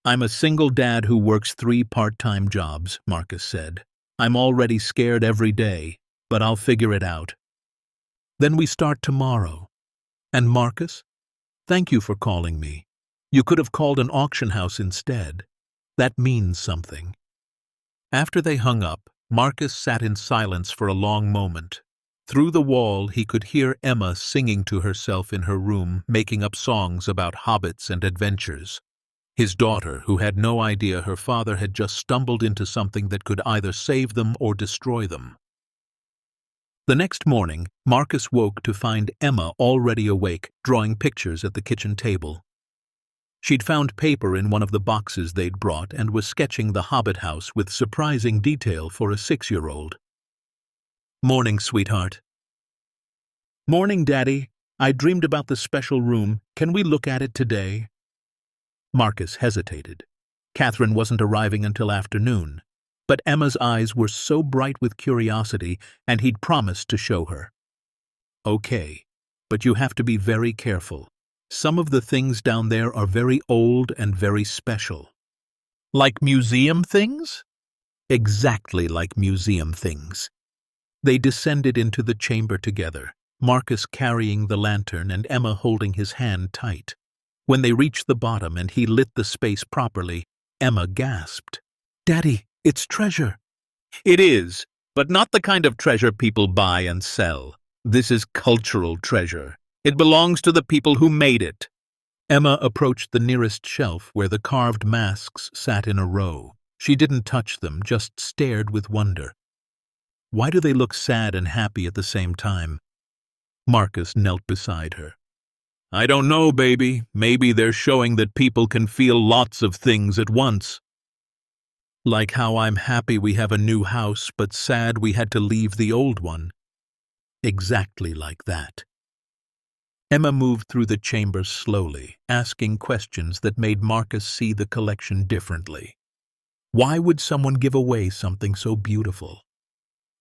"I'm a single dad who works 3 part-time jobs," Marcus said. "I'm already scared every day, but I'll figure it out." "Then we start tomorrow. And Marcus, thank you for calling me. You could have called an auction house instead. That means something." After they hung up, Marcus sat in silence for a long moment. Through the wall he could hear Emma singing to herself in her room, making up songs about hobbits and adventures. His daughter, who had no idea her father had just stumbled into something that could either save them or destroy them. The next morning, Marcus woke to find Emma already awake, drawing pictures at the kitchen table. She'd found paper in one of the boxes they'd brought and was sketching the Hobbit house with surprising detail for a 6-year-old. "Morning, sweetheart." "Morning, Daddy. I dreamed about the special room. Can we look at it today?" Marcus hesitated. Catherine wasn't arriving until afternoon, but Emma's eyes were so bright with curiosity, and he'd promised to show her. "Okay, but you have to be very careful. Some of the things down there are very old and very special." "Like museum things?" "Exactly like museum things." They descended into the chamber together, Marcus carrying the lantern and Emma holding his hand tight. When they reached the bottom and he lit the space properly, Emma gasped. "Daddy, it's treasure." "It is, but not the kind of treasure people buy and sell. This is cultural treasure. It belongs to the people who made it." Emma approached the nearest shelf where the carved masks sat in a row. She didn't touch them, just stared with wonder. "Why do they look sad and happy at the same time?" Marcus knelt beside her. "I don't know, baby. Maybe they're showing that people can feel lots of things at once. Like how I'm happy we have a new house, but sad we had to leave the old one." "Exactly like that." Emma moved through the chamber slowly, asking questions that made Marcus see the collection differently. Why would someone give away something so beautiful?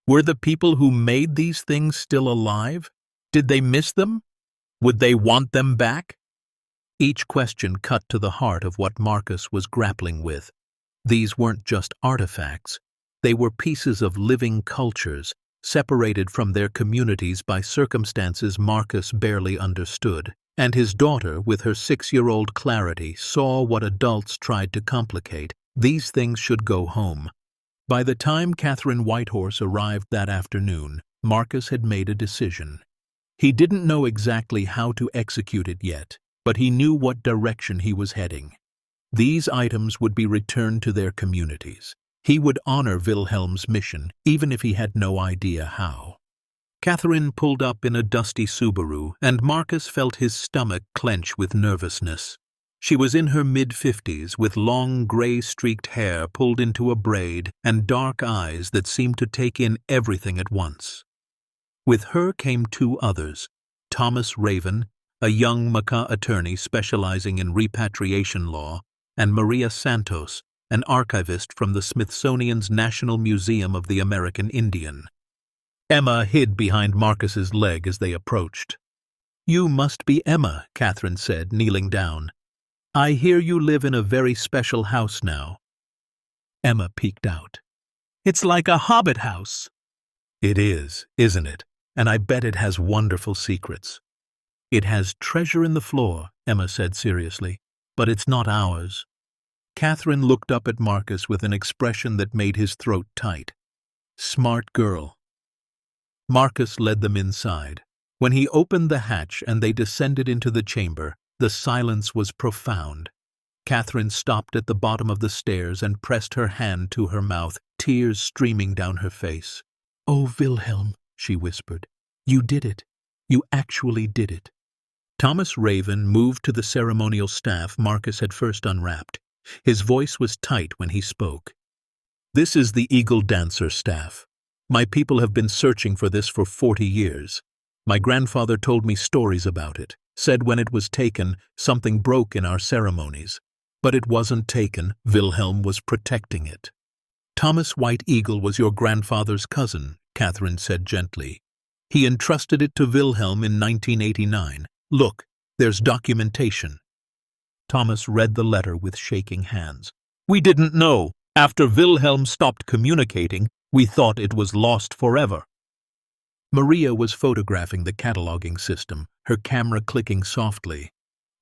Were the people who made these things still alive? Did they miss them? Would they want them back? Each question cut to the heart of what Marcus was grappling with. These weren't just artifacts. They were pieces of living cultures, separated from their communities by circumstances Marcus barely understood, and his daughter, with her 6-year-old clarity, saw what adults tried to complicate. These things should go home. By the time Catherine Whitehorse arrived that afternoon, Marcus had made a decision. He didn't know exactly how to execute it yet, but he knew what direction he was heading. These items would be returned to their communities. He would honor Wilhelm's mission, even if he had no idea how. Catherine pulled up in a dusty Subaru, and Marcus felt his stomach clench with nervousness. She was in her mid-50s, with long gray-streaked hair pulled into a braid and dark eyes that seemed to take in everything at once. With her came 2 others, Thomas Raven, a young Maca attorney specializing in repatriation law, and Maria Santos, an archivist from the Smithsonian's National Museum of the American Indian. Emma hid behind Marcus's leg as they approached. "You must be Emma," Catherine said, kneeling down. "I hear you live in a very special house now." Emma peeked out. "It's like a Hobbit house." "It is, isn't it? And I bet it has wonderful secrets." "It has treasure in the floor," Emma said seriously, "but it's not ours." Catherine looked up at Marcus with an expression that made his throat tight. "Smart girl." Marcus led them inside. When he opened the hatch and they descended into the chamber, the silence was profound. Catherine stopped at the bottom of the stairs and pressed her hand to her mouth, tears streaming down her face. "Oh, Wilhelm," she whispered, "you did it. You actually did it." Thomas Raven moved to the ceremonial staff Marcus had first unwrapped. His voice was tight when he spoke. "This is the Eagle Dancer staff. My people have been searching for this for 40 years. My grandfather told me stories about it, said when it was taken, something broke in our ceremonies. But it wasn't taken, Wilhelm was protecting it." "Thomas White Eagle was your grandfather's cousin," Catherine said gently. "He entrusted it to Wilhelm in 1989. Look, there's documentation." Thomas read the letter with shaking hands. "We didn't know. After Wilhelm stopped communicating, we thought it was lost forever." Maria was photographing the cataloging system, her camera clicking softly.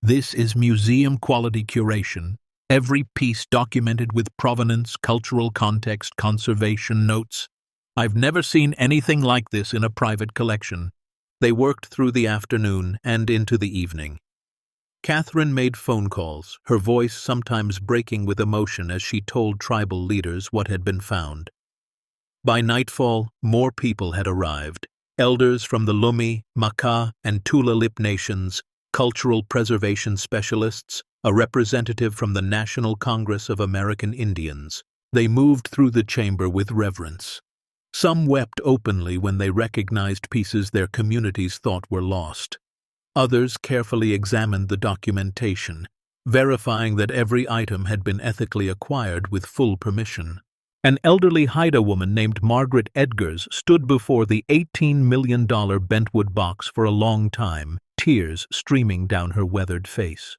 "This is museum-quality curation. Every piece documented with provenance, cultural context, conservation notes. I've never seen anything like this in a private collection." They worked through the afternoon and into the evening. Catherine made phone calls, her voice sometimes breaking with emotion as she told tribal leaders what had been found. By nightfall, more people had arrived. Elders from the Lumi, Maka, and Tulalip nations, cultural preservation specialists, a representative from the National Congress of American Indians. They moved through the chamber with reverence. Some wept openly when they recognized pieces their communities thought were lost. Others carefully examined the documentation, verifying that every item had been ethically acquired with full permission. An elderly Haida woman named Margaret Edgars stood before the $18 million bentwood box for a long time, tears streaming down her weathered face.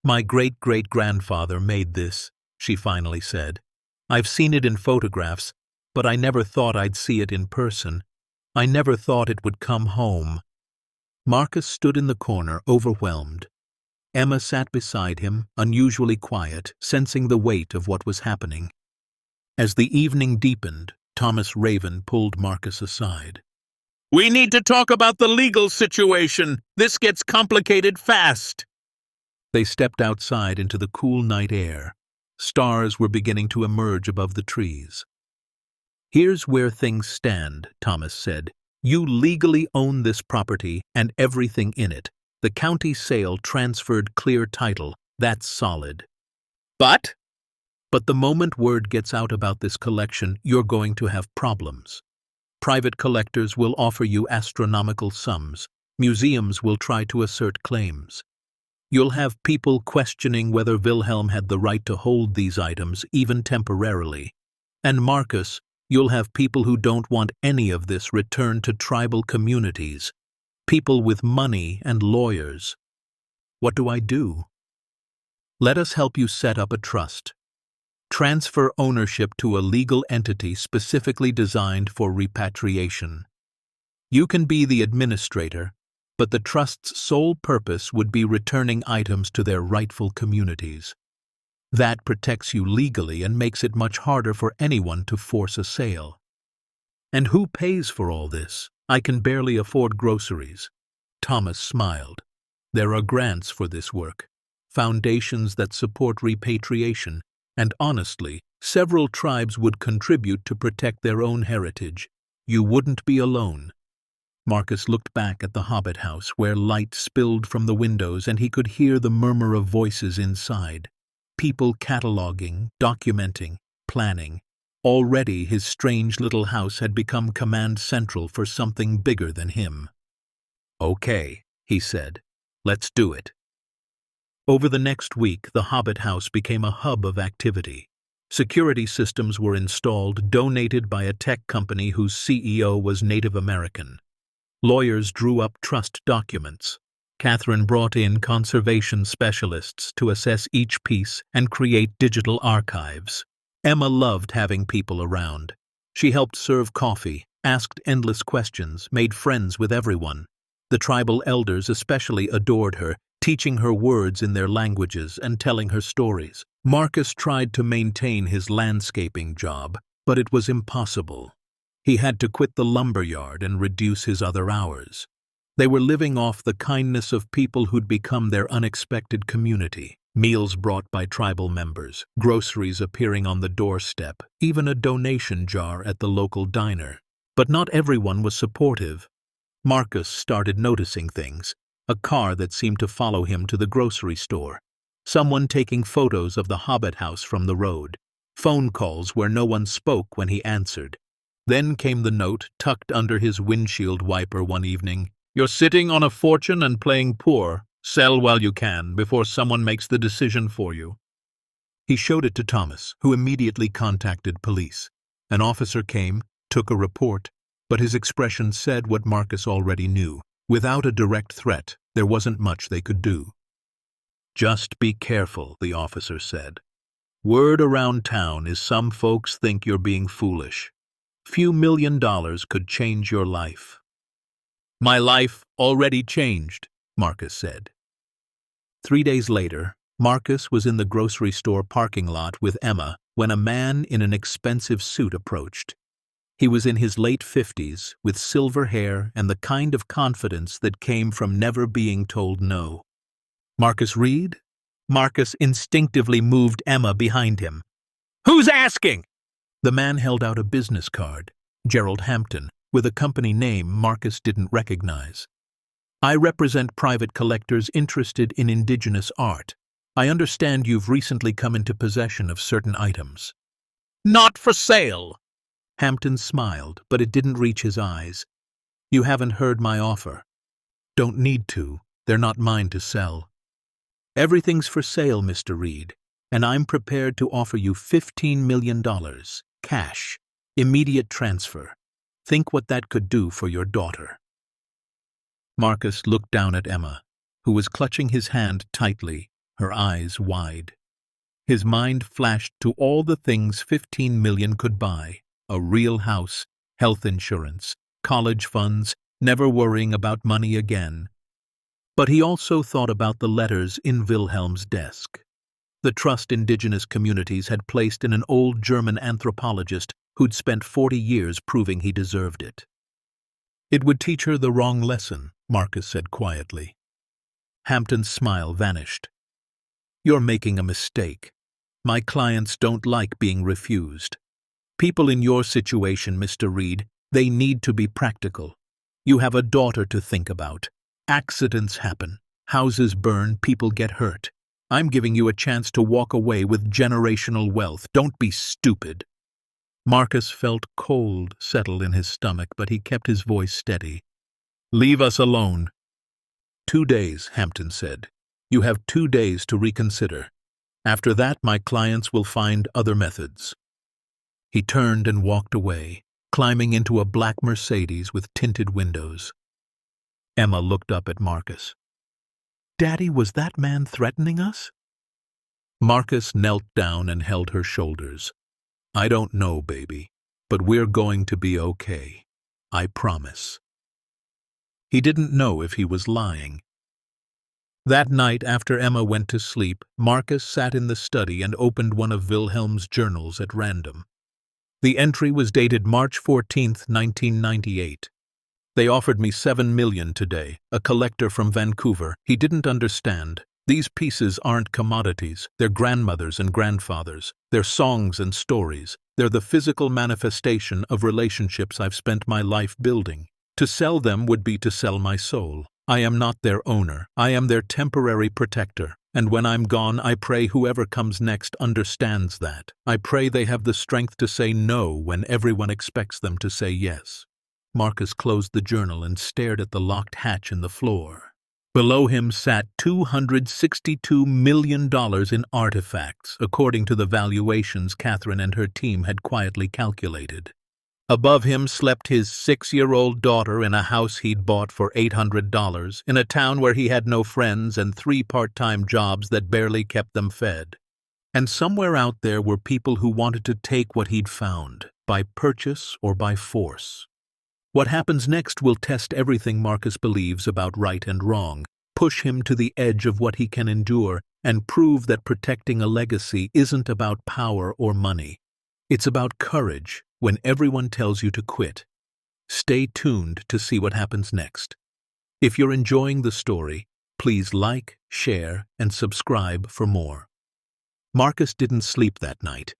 "My great-great-grandfather made this," she finally said. "I've seen it in photographs, but I never thought I'd see it in person. I never thought it would come home." Marcus stood in the corner, overwhelmed. Emma sat beside him, unusually quiet, sensing the weight of what was happening. As the evening deepened, Thomas Raven pulled Marcus aside. "We need to talk about the legal situation. This gets complicated fast." They stepped outside into the cool night air. Stars were beginning to emerge above the trees. "Here's where things stand," Thomas said. "You legally own this property and everything in it. The county sale transferred clear title. That's solid. But the moment word gets out about this collection, you're going to have problems. Private collectors will offer you astronomical sums. Museums will try to assert claims. You'll have people questioning whether Wilhelm had the right to hold these items, even temporarily. And Marcus, you'll have people who don't want any of this returned to tribal communities. People with money and lawyers. What do I do?" "Let us help you set up a trust. Transfer ownership to a legal entity specifically designed for repatriation. You can be the administrator, but the trust's sole purpose would be returning items to their rightful communities. That protects you legally and makes it much harder for anyone to force a sale." "And who pays for all this? I can barely afford groceries." Thomas smiled. "There are grants for this work, foundations that support repatriation, and honestly, several tribes would contribute to protect their own heritage. You wouldn't be alone." Marcus looked back at the Hobbit house where light spilled from the windows and he could hear the murmur of voices inside. People cataloging, documenting, planning. Already his strange little house had become command central for something bigger than him. "Okay," he said. "Let's do it." Over the next week, the Hobbit house became a hub of activity. Security systems were installed, donated by a tech company whose CEO was Native American. Lawyers drew up trust documents. Catherine brought in conservation specialists to assess each piece and create digital archives. Emma loved having people around. She helped serve coffee, asked endless questions, made friends with everyone. The tribal elders especially adored her, teaching her words in their languages and telling her stories. Marcus tried to maintain his landscaping job, but it was impossible. He had to quit the lumber yard and reduce his other hours. They were living off the kindness of people who'd become their unexpected community. Meals brought by tribal members, groceries appearing on the doorstep, even a donation jar at the local diner. But not everyone was supportive. Marcus started noticing things. A car that seemed to follow him to the grocery store. Someone taking photos of the Hobbit house from the road. Phone calls where no one spoke when he answered. Then came the note tucked under his windshield wiper one evening. "You're sitting on a fortune and playing poor. Sell while you can, before someone makes the decision for you." He showed it to Thomas, who immediately contacted police. An officer came, took a report, but his expression said what Marcus already knew. Without a direct threat, there wasn't much they could do. "Just be careful," the officer said. "Word around town is some folks think you're being foolish. Few $1,000,000 could change your life." "My life already changed," Marcus said. 3 days later, Marcus was in the grocery store parking lot with Emma when a man in an expensive suit approached. He was in his late 50s, with silver hair and the kind of confidence that came from never being told no. "Marcus Reed?" Marcus instinctively moved Emma behind him. "Who's asking?" The man held out a business card, Gerald Hampton, with a company name Marcus didn't recognize. "I represent private collectors interested in indigenous art. I understand you've recently come into possession of certain items." "Not for sale." Hampton smiled, but it didn't reach his eyes. "You haven't heard my offer." "Don't need to. They're not mine to sell." "Everything's for sale, Mr. Reed, and I'm prepared to offer you $15 million, cash, immediate transfer. Think what that could do for your daughter." Marcus looked down at Emma, who was clutching his hand tightly, her eyes wide. His mind flashed to all the things $15 million could buy. A real house, health insurance, college funds, never worrying about money again. But he also thought about the letters in Wilhelm's desk. The trust indigenous communities had placed in an old German anthropologist who'd spent 40 years proving he deserved it. "It would teach her the wrong lesson," Marcus said quietly. Hampton's smile vanished. "You're making a mistake. My clients don't like being refused. People in your situation, Mr. Reed, they need to be practical. You have a daughter to think about. Accidents happen. Houses burn, people get hurt. I'm giving you a chance to walk away with generational wealth. Don't be stupid." Marcus felt cold settle in his stomach, but he kept his voice steady. "Leave us alone." 2 days, Hampton said. "You have 2 days to reconsider. After that, my clients will find other methods." He turned and walked away, climbing into a black Mercedes with tinted windows. Emma looked up at Marcus. "Daddy, was that man threatening us?" Marcus knelt down and held her shoulders. "I don't know, baby, but we're going to be okay. I promise." He didn't know if he was lying. That night, after Emma went to sleep, Marcus sat in the study and opened one of Wilhelm's journals at random. The entry was dated March 14th, 1998. "They offered me $7 million today, a collector from Vancouver. He didn't understand. These pieces aren't commodities. They're grandmothers and grandfathers. They're songs and stories. They're the physical manifestation of relationships I've spent my life building. To sell them would be to sell my soul. I am not their owner. I am their temporary protector. And when I'm gone, I pray whoever comes next understands that. I pray they have the strength to say no when everyone expects them to say yes." Marcus closed the journal and stared at the locked hatch in the floor. Below him sat $262 million in artifacts, according to the valuations Catherine and her team had quietly calculated. Above him slept his 6-year-old daughter in a house he'd bought for $800, in a town where he had no friends and 3 part-time jobs that barely kept them fed. And somewhere out there were people who wanted to take what he'd found, by purchase or by force. What happens next will test everything Marcus believes about right and wrong, push him to the edge of what he can endure, and prove that protecting a legacy isn't about power or money. It's about courage when everyone tells you to quit. Stay tuned to see what happens next. If you're enjoying the story, Please like, share, and subscribe for more. Marcus didn't sleep that night.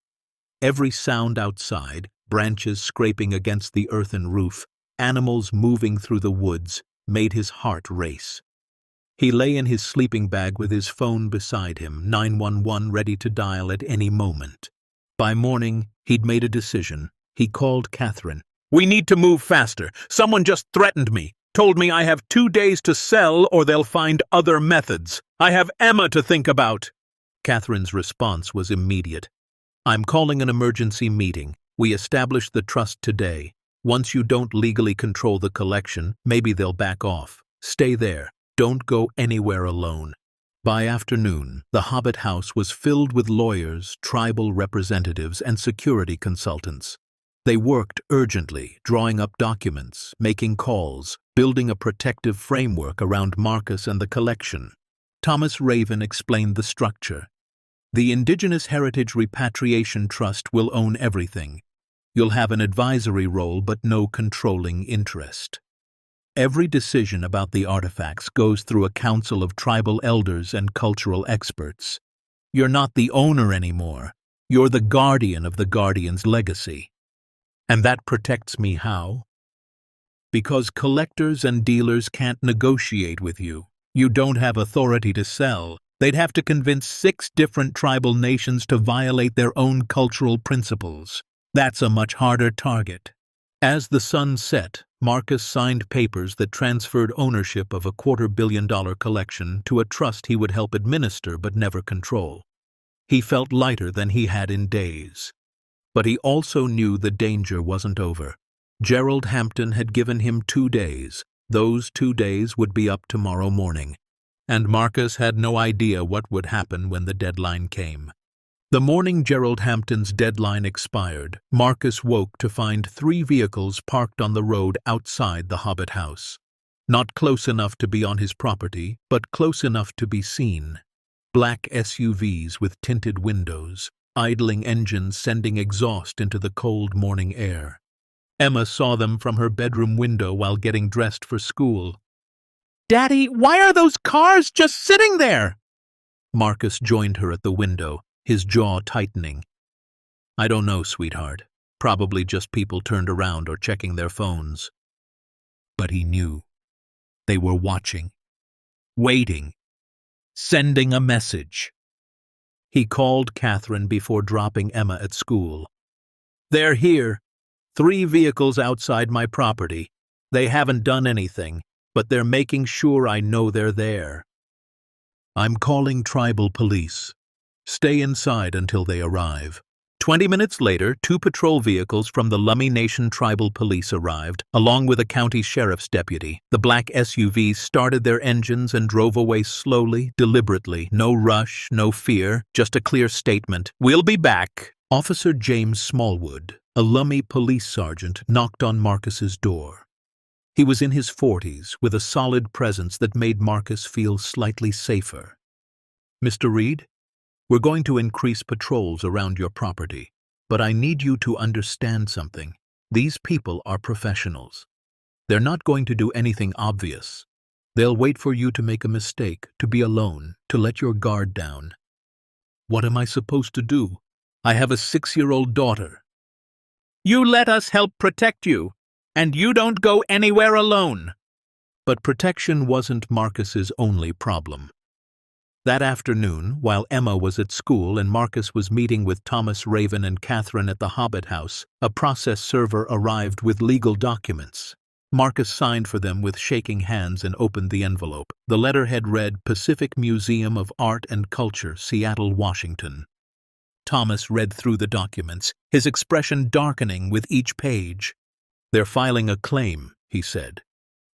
Every sound outside, branches scraping against the earthen roof, animals moving through the woods, made his heart race. He lay in his sleeping bag with his phone beside him, 911 ready to dial at any moment. By morning, he'd made a decision. He called Catherine. "We need to move faster. Someone just threatened me. Told me I have 2 days to sell or they'll find other methods. I have Emma to think about." Catherine's response was immediate. "I'm calling an emergency meeting. We established the trust today. Once you don't legally control the collection, maybe they'll back off. Stay there. Don't go anywhere alone." By afternoon, the Hobbit house was filled with lawyers, tribal representatives, and security consultants. They worked urgently, drawing up documents, making calls, building a protective framework around Marcus and the collection. Thomas Raven explained the structure. "The Indigenous Heritage Repatriation Trust will own everything. You'll have an advisory role but no controlling interest. Every decision about the artifacts goes through a council of tribal elders and cultural experts. You're not the owner anymore. You're the guardian of the Guardian's legacy. And that protects me how? Because collectors and dealers can't negotiate with you. You don't have authority to sell. They'd have to convince 6 different tribal nations to violate their own cultural principles. That's a much harder target." As the sun set, Marcus signed papers that transferred ownership of a $250 million collection to a trust he would help administer but never control. He felt lighter than he had in days. But he also knew the danger wasn't over. Gerald Hampton had given him 2 days. Those 2 days would be up tomorrow morning. And Marcus had no idea what would happen when the deadline came. The morning Gerald Hampton's deadline expired, Marcus woke to find 3 vehicles parked on the road outside the Hobbit house. Not close enough to be on his property, but close enough to be seen. Black SUVs with tinted windows, idling engines sending exhaust into the cold morning air. Emma saw them from her bedroom window while getting dressed for school. Daddy, why are those cars just sitting there? Marcus joined her at the window, his jaw tightening. "I don't know, sweetheart. Probably just people turned around or checking their phones." But he knew. They were watching, waiting, sending a message. He called Catherine before dropping Emma at school. "They're here. 3 vehicles outside my property. They haven't done anything, but they're making sure I know they're there. I'm calling tribal police. Stay inside until they arrive." 20 minutes later, 2 patrol vehicles from the Lummi Nation Tribal Police arrived, along with a county sheriff's deputy. The black SUVs started their engines and drove away slowly, deliberately. No rush, no fear, just a clear statement. "We'll be back." Officer James Smallwood, a Lummi police sergeant, knocked on Marcus's door. He was in his 40s, with a solid presence that made Marcus feel slightly safer. "Mr. Reed? We're going to increase patrols around your property, but I need you to understand something. These people are professionals. They're not going to do anything obvious. They'll wait for you to make a mistake, to be alone, to let your guard down." "What am I supposed to do? I have a 6-year-old daughter." "You let us help protect you, and you don't go anywhere alone." But protection wasn't Marcus's only problem. That afternoon, while Emma was at school and Marcus was meeting with Thomas Raven and Catherine at the Hobbit house, a process server arrived with legal documents. Marcus signed for them with shaking hands and opened the envelope. The letterhead read, "Pacific Museum of Art and Culture, Seattle, Washington." Thomas read through the documents, his expression darkening with each page. "They're filing a claim," he said.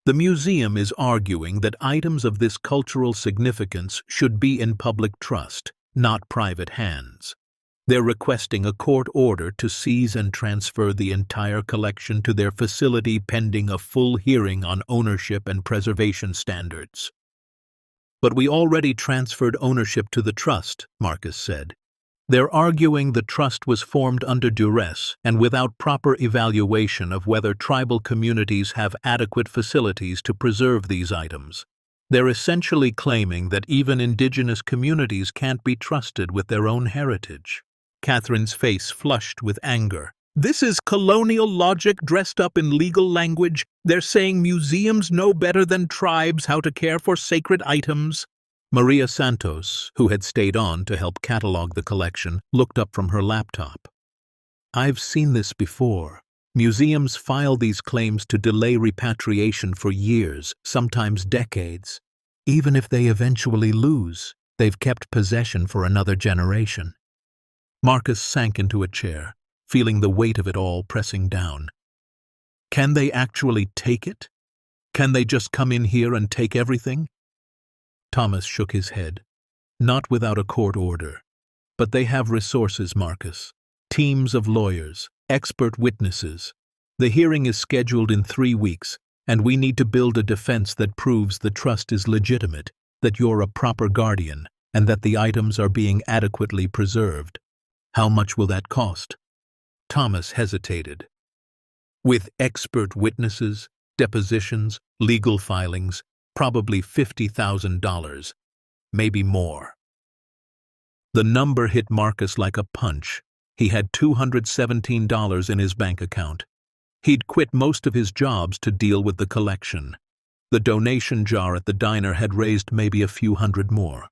"The museum is arguing that items of this cultural significance should be in public trust, not private hands. They're requesting a court order to seize and transfer the entire collection to their facility pending a full hearing on ownership and preservation standards." "But we already transferred ownership to the trust," Marcus said. "They're arguing the trust was formed under duress and without proper evaluation of whether tribal communities have adequate facilities to preserve these items. They're essentially claiming that even indigenous communities can't be trusted with their own heritage. Catherine's face flushed with anger. This is colonial logic dressed up in legal language. They're saying museums know better than tribes how to care for sacred items. Maria Santos, who had stayed on to help catalog the collection, looked up from her laptop. I've seen this before. Museums file these claims to delay repatriation for years, sometimes decades. Even if they eventually lose, they've kept possession for another generation. Marcus sank into a chair, feeling the weight of it all pressing down. Can they actually take it? Can they just come in here and take everything? Thomas shook his head. Not without a court order. But they have resources, Marcus. Teams of lawyers, expert witnesses. The hearing is scheduled in 3 weeks, and we need to build a defense that proves the trust is legitimate, that you're a proper guardian, and that the items are being adequately preserved. How much will that cost? Thomas hesitated. With expert witnesses, depositions, legal filings, probably $50,000, maybe more. The number hit Marcus like a punch. He had $217 in his bank account. He'd quit most of his jobs to deal with the collection. The donation jar at the diner had raised maybe a few hundred more.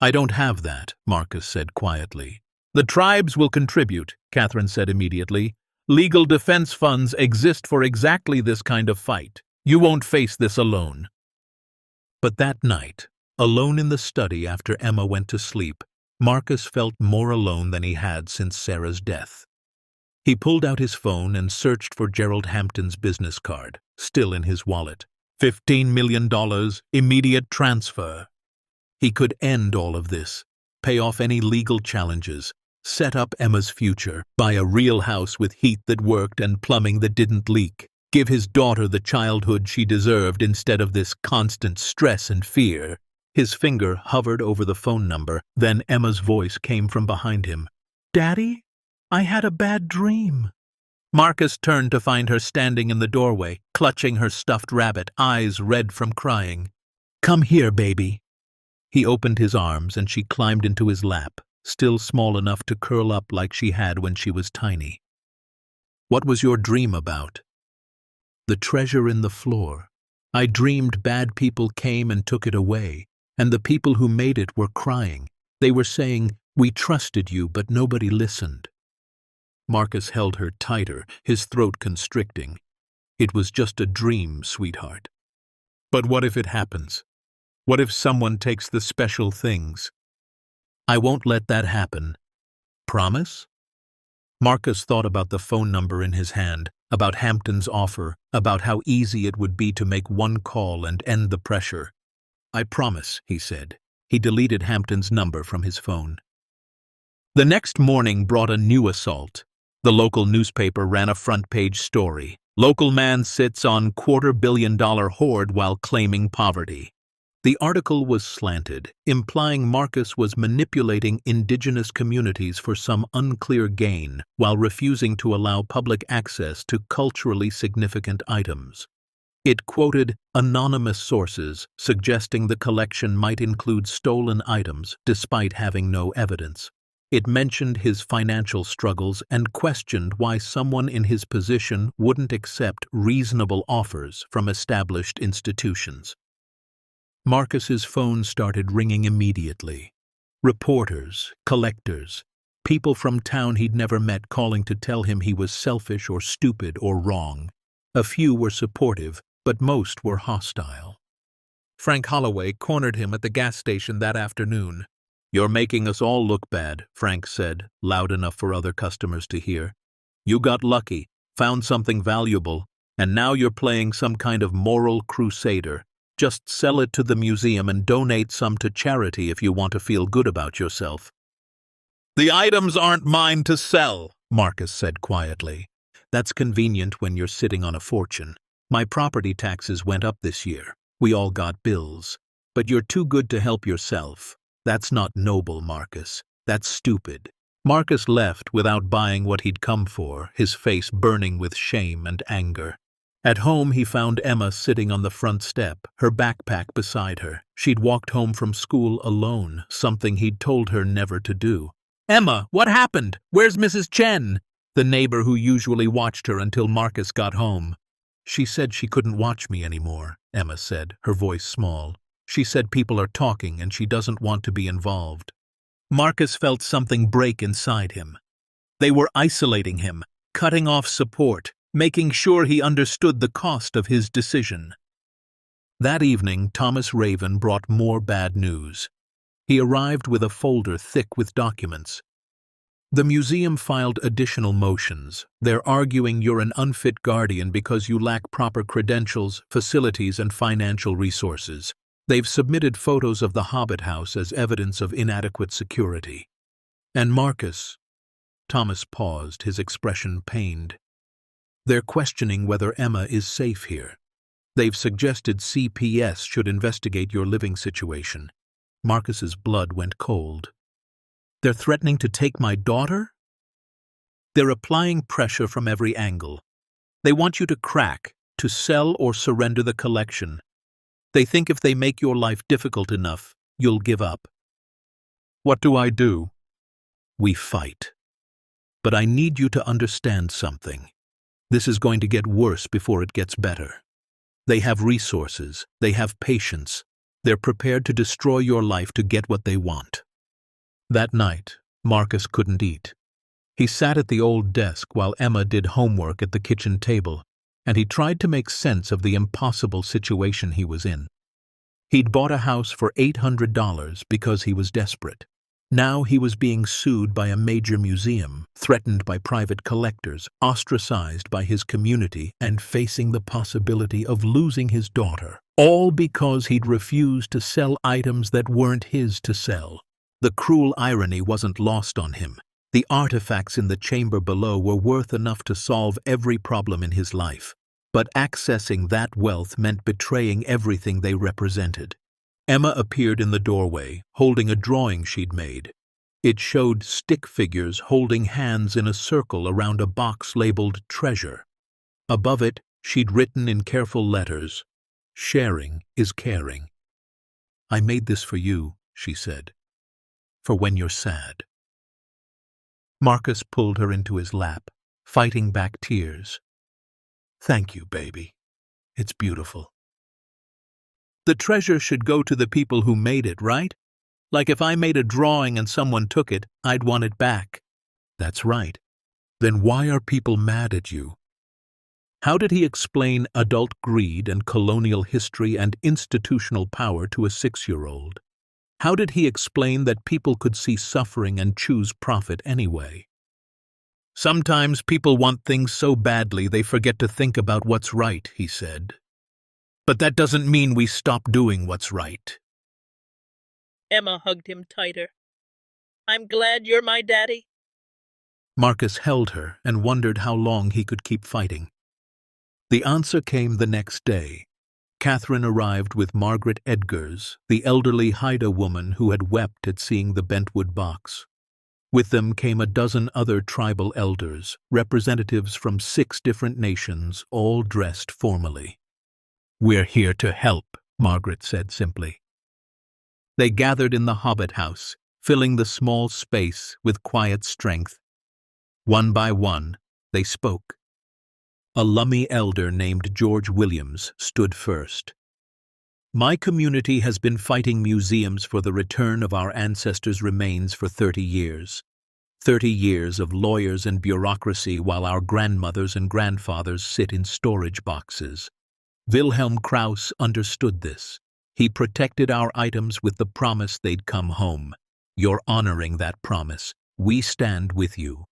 I don't have that, Marcus said quietly. The tribes will contribute, Catherine said immediately. Legal defense funds exist for exactly this kind of fight. You won't face this alone. But that night, alone in the study after Emma went to sleep, Marcus felt more alone than he had since Sarah's death. He pulled out his phone and searched for Gerald Hampton's business card, still in his wallet. $15 million, immediate transfer. He could end all of this, pay off any legal challenges, set up Emma's future, buy a real house with heat that worked and plumbing that didn't leak, give his daughter the childhood she deserved instead of this constant stress and fear. His finger hovered over the phone number, then Emma's voice came from behind him. Daddy, I had a bad dream. Marcus turned to find her standing in the doorway, clutching her stuffed rabbit, eyes red from crying. Come here, baby. He opened his arms and she climbed into his lap, still small enough to curl up like she had when she was tiny. What was your dream about? The treasure in the floor. I dreamed bad people came and took it away. And the people who made it were crying. They were saying, we trusted you, but nobody listened. Marcus held her tighter, his throat constricting. It was just a dream, sweetheart. But what if it happens? What if someone takes the special things? I won't let that happen. Promise? Marcus thought about the phone number in his hand, about Hampton's offer, about how easy it would be to make one call and end the pressure. I promise, he said. He deleted Hampton's number from his phone. The next morning brought a new assault. The local newspaper ran a front-page story. Local man sits on $250 million hoard while claiming poverty. The article was slanted, implying Marcus was manipulating indigenous communities for some unclear gain while refusing to allow public access to culturally significant items. It quoted anonymous sources suggesting the collection might include stolen items despite having no evidence. It mentioned his financial struggles and questioned why someone in his position wouldn't accept reasonable offers from established institutions. Marcus's phone started ringing immediately. Reporters, collectors, people from town he'd never met calling to tell him he was selfish or stupid or wrong. A few were supportive, but most were hostile. Frank Holloway cornered him at the gas station that afternoon. You're making us all look bad, Frank said, loud enough for other customers to hear. You got lucky, found something valuable, and now you're playing some kind of moral crusader. Just sell it to the museum and donate some to charity if you want to feel good about yourself. The items aren't mine to sell, Marcus said quietly. That's convenient when you're sitting on a fortune. My property taxes went up this year. We all got bills. But you're too good to help yourself. That's not noble, Marcus. That's stupid. Marcus left without buying what he'd come for, his face burning with shame and anger. At home, he found Emma sitting on the front step, her backpack beside her. She'd walked home from school alone, something he'd told her never to do. Emma, what happened? Where's Mrs. Chen? The neighbor who usually watched her until Marcus got home. She said she couldn't watch me anymore, Emma said, her voice small. She said people are talking and she doesn't want to be involved. Marcus felt something break inside him. They were isolating him, cutting off support, making sure he understood the cost of his decision. That evening, Thomas Raven brought more bad news. He arrived with a folder thick with documents. The museum filed additional motions. They're arguing you're an unfit guardian because you lack proper credentials, facilities, and financial resources. They've submitted photos of the Hobbit house as evidence of inadequate security. And Marcus, Thomas paused, his expression pained. They're questioning whether Emma is safe here. They've suggested CPS should investigate your living situation. Marcus's blood went cold. They're threatening to take my daughter? They're applying pressure from every angle. They want you to crack, to sell or surrender the collection. They think if they make your life difficult enough, you'll give up. What do I do? We fight. But I need you to understand something. This is going to get worse before it gets better. They have resources, they have patience. They're prepared to destroy your life to get what they want. That night, Marcus couldn't eat. He sat at the old desk while Emma did homework at the kitchen table, and he tried to make sense of the impossible situation he was in. He'd bought a house for $800 because he was desperate. Now he was being sued by a major museum, threatened by private collectors, ostracized by his community, and facing the possibility of losing his daughter, all because he'd refused to sell items that weren't his to sell. The cruel irony wasn't lost on him. The artifacts in the chamber below were worth enough to solve every problem in his life. But accessing that wealth meant betraying everything they represented. Emma appeared in the doorway, holding a drawing she'd made. It showed stick figures holding hands in a circle around a box labeled treasure. Above it, she'd written in careful letters, "Sharing is caring." "I made this for you," she said, "for when you're sad." Marcus pulled her into his lap, fighting back tears. "Thank you, baby. It's beautiful." The treasure should go to the people who made it, right? Like if I made a drawing and someone took it, I'd want it back. That's right. Then why are people mad at you? How did he explain adult greed and colonial history and institutional power to a 6-year-old? How did he explain that people could see suffering and choose profit anyway? Sometimes people want things so badly they forget to think about what's right, he said. But that doesn't mean we stop doing what's right. Emma hugged him tighter. "I'm glad you're my daddy." Marcus held her and wondered how long he could keep fighting. The answer came the next day. Catherine arrived with Margaret Edgars, the elderly Haida woman who had wept at seeing the bentwood box. With them came a dozen other tribal elders, representatives from 6 different nations, all dressed formally. "We're here to help," Margaret said simply. They gathered in the Hobbit house, filling the small space with quiet strength. One by one, they spoke. A Lummi elder named George Williams stood first. "My community has been fighting museums for the return of our ancestors' remains for 30 years. 30 years of lawyers and bureaucracy while our grandmothers and grandfathers sit in storage boxes. Wilhelm Krauss understood this. He protected our items with the promise they'd come home. You're honoring that promise. We stand with you."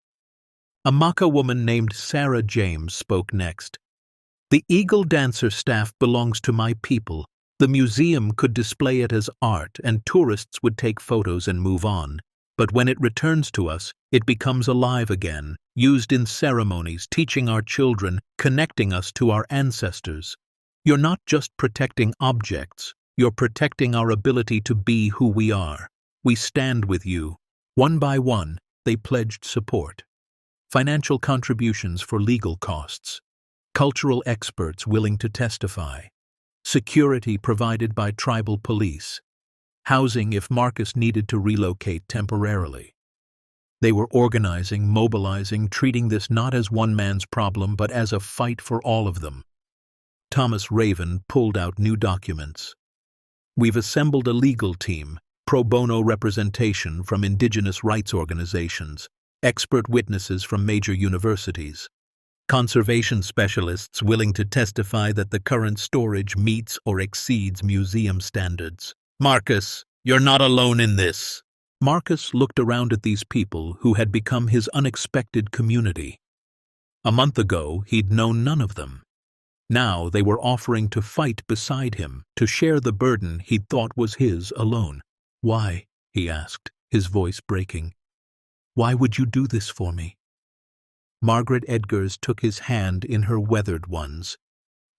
A Maka woman named Sarah James spoke next. "The Eagle Dancer staff belongs to my people. The museum could display it as art and tourists would take photos and move on. But when it returns to us, it becomes alive again, used in ceremonies, teaching our children, connecting us to our ancestors. You're not just protecting objects, you're protecting our ability to be who we are. We stand with you." One by one, they pledged support. Financial contributions for legal costs. cultural experts willing to testify, security provided by tribal police, housing if Marcus needed to relocate temporarily. They were organizing, mobilizing, treating this not as one man's problem but as a fight for all of them. Thomas Raven pulled out new documents. We've assembled a legal team, pro bono representation from indigenous rights organizations, expert witnesses from major universities, conservation specialists willing to testify that the current storage meets or exceeds museum standards. Marcus, you're not alone in this. Marcus looked around at these people who had become his unexpected community. A month ago, he'd known none of them. Now they were offering to fight beside him, to share the burden he'd thought was his alone. Why? He asked, his voice breaking. Why would you do this for me? Margaret Edgars took his hand in her weathered ones.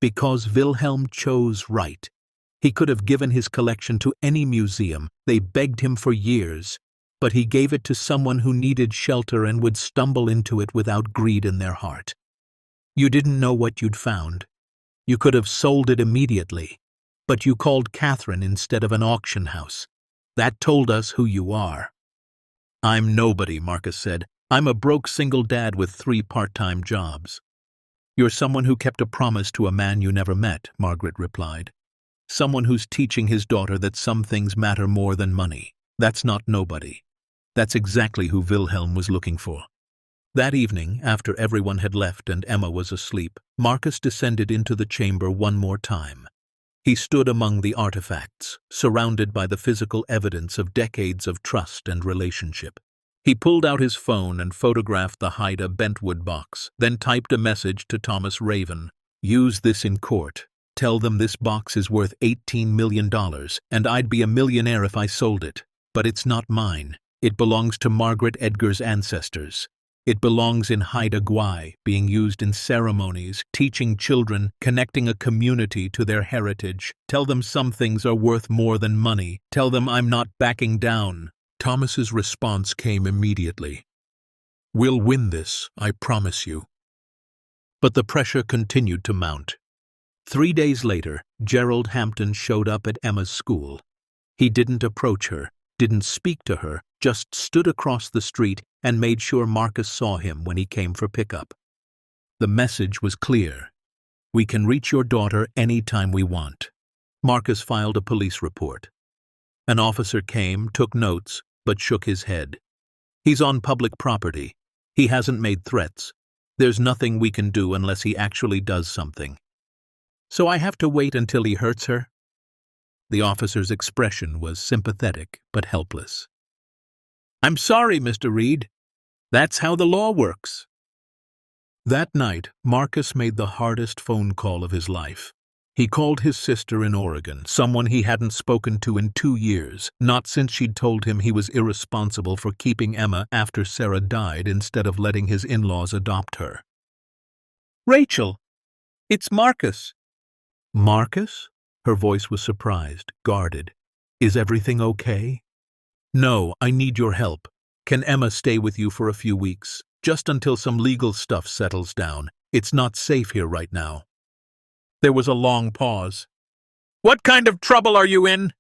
Because Wilhelm chose right. He could have given his collection to any museum. They begged him for years, but he gave it to someone who needed shelter and would stumble into it without greed in their heart. You didn't know what you'd found. You could have sold it immediately, but you called Catherine instead of an auction house. That told us who you are. I'm nobody, Marcus said. I'm a broke single dad with 3 part-time jobs. You're someone who kept a promise to a man you never met, Margaret replied. Someone who's teaching his daughter that some things matter more than money. That's not nobody. That's exactly who Wilhelm was looking for. That evening, after everyone had left and Emma was asleep, Marcus descended into the chamber one more time. He stood among the artifacts, surrounded by the physical evidence of decades of trust and relationship. He pulled out his phone and photographed the Haida Bentwood box, then typed a message to Thomas Raven. Use this in court. Tell them this box is worth $18 million, and I'd be a millionaire if I sold it. But it's not mine. It belongs to Margaret Edgars' ancestors. It belongs in Haida Gwaii, being used in ceremonies, teaching children, connecting a community to their heritage. Tell them some things are worth more than money. Tell them I'm not backing down. Thomas's response came immediately. We'll win this, I promise you. But the pressure continued to mount. 3 days later, Gerald Hampton showed up at Emma's school. He didn't approach her, didn't speak to her, just stood across the street and made sure Marcus saw him when he came for pickup. The message was clear. We can reach your daughter any time we want. Marcus filed a police report. An officer came, took notes, but shook his head. He's on public property. He hasn't made threats. There's nothing we can do unless he actually does something. So I have to wait until he hurts her? The officer's expression was sympathetic but helpless. I'm sorry, Mr. Reed. That's how the law works. That night, Marcus made the hardest phone call of his life. He called his sister in Oregon, someone he hadn't spoken to in 2 years, not since she'd told him he was irresponsible for keeping Emma after Sarah died instead of letting his in-laws adopt her. Rachel, it's Marcus. Marcus? Her voice was surprised, guarded. Is everything okay? No, I need your help. Can Emma stay with you for a few weeks? Just until some legal stuff settles down. It's not safe here right now. There was a long pause. What kind of trouble are you in?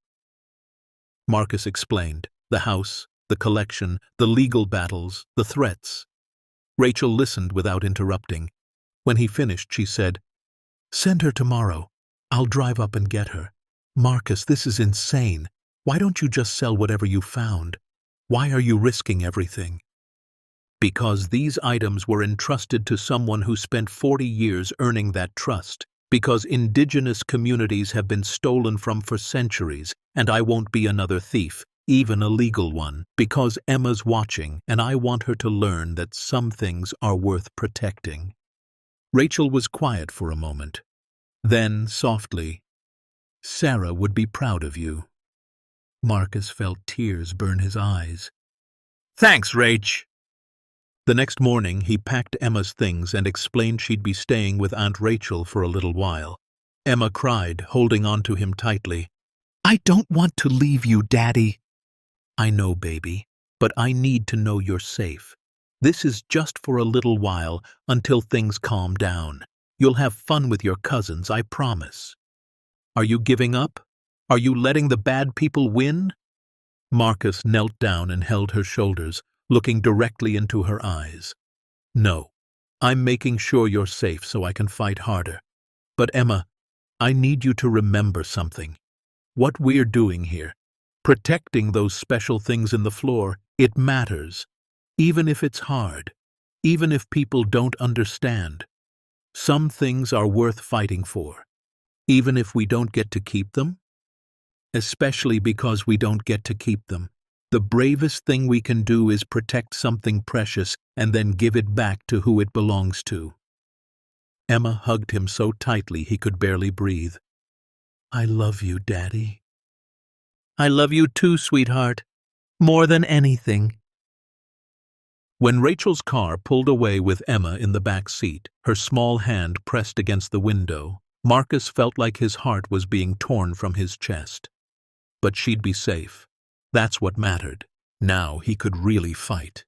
Marcus explained. The house, the collection, the legal battles, the threats. Rachel listened without interrupting. When he finished, she said, Send her tomorrow. I'll drive up and get her. Marcus, this is insane. Why don't you just sell whatever you found? Why are you risking everything? Because these items were entrusted to someone who spent 40 years earning that trust. Because indigenous communities have been stolen from for centuries, and I won't be another thief, even a legal one. Because Emma's watching, and I want her to learn that some things are worth protecting. Rachel was quiet for a moment. Then, softly, Sarah would be proud of you. Marcus felt tears burn his eyes. Thanks, Rach. The next morning, he packed Emma's things and explained she'd be staying with Aunt Rachel for a little while. Emma cried, holding on to him tightly. I don't want to leave you, Daddy. I know, baby, but I need to know you're safe. This is just for a little while until things calm down. You'll have fun with your cousins, I promise. Are you giving up? Are you letting the bad people win? Marcus knelt down and held her shoulders, looking directly into her eyes. No, I'm making sure you're safe so I can fight harder. But Emma, I need you to remember something. What we're doing here, protecting those special things in the floor, it matters. Even if it's hard, even if people don't understand. Some things are worth fighting for, even if we don't get to keep them. Especially because we don't get to keep them. The bravest thing we can do is protect something precious and then give it back to who it belongs to. Emma hugged him so tightly he could barely breathe. I love you, Daddy. I love you too, sweetheart. More than anything. When Rachel's car pulled away with Emma in the back seat, her small hand pressed against the window, Marcus felt like his heart was being torn from his chest. But she'd be safe. That's what mattered. Now he could really fight.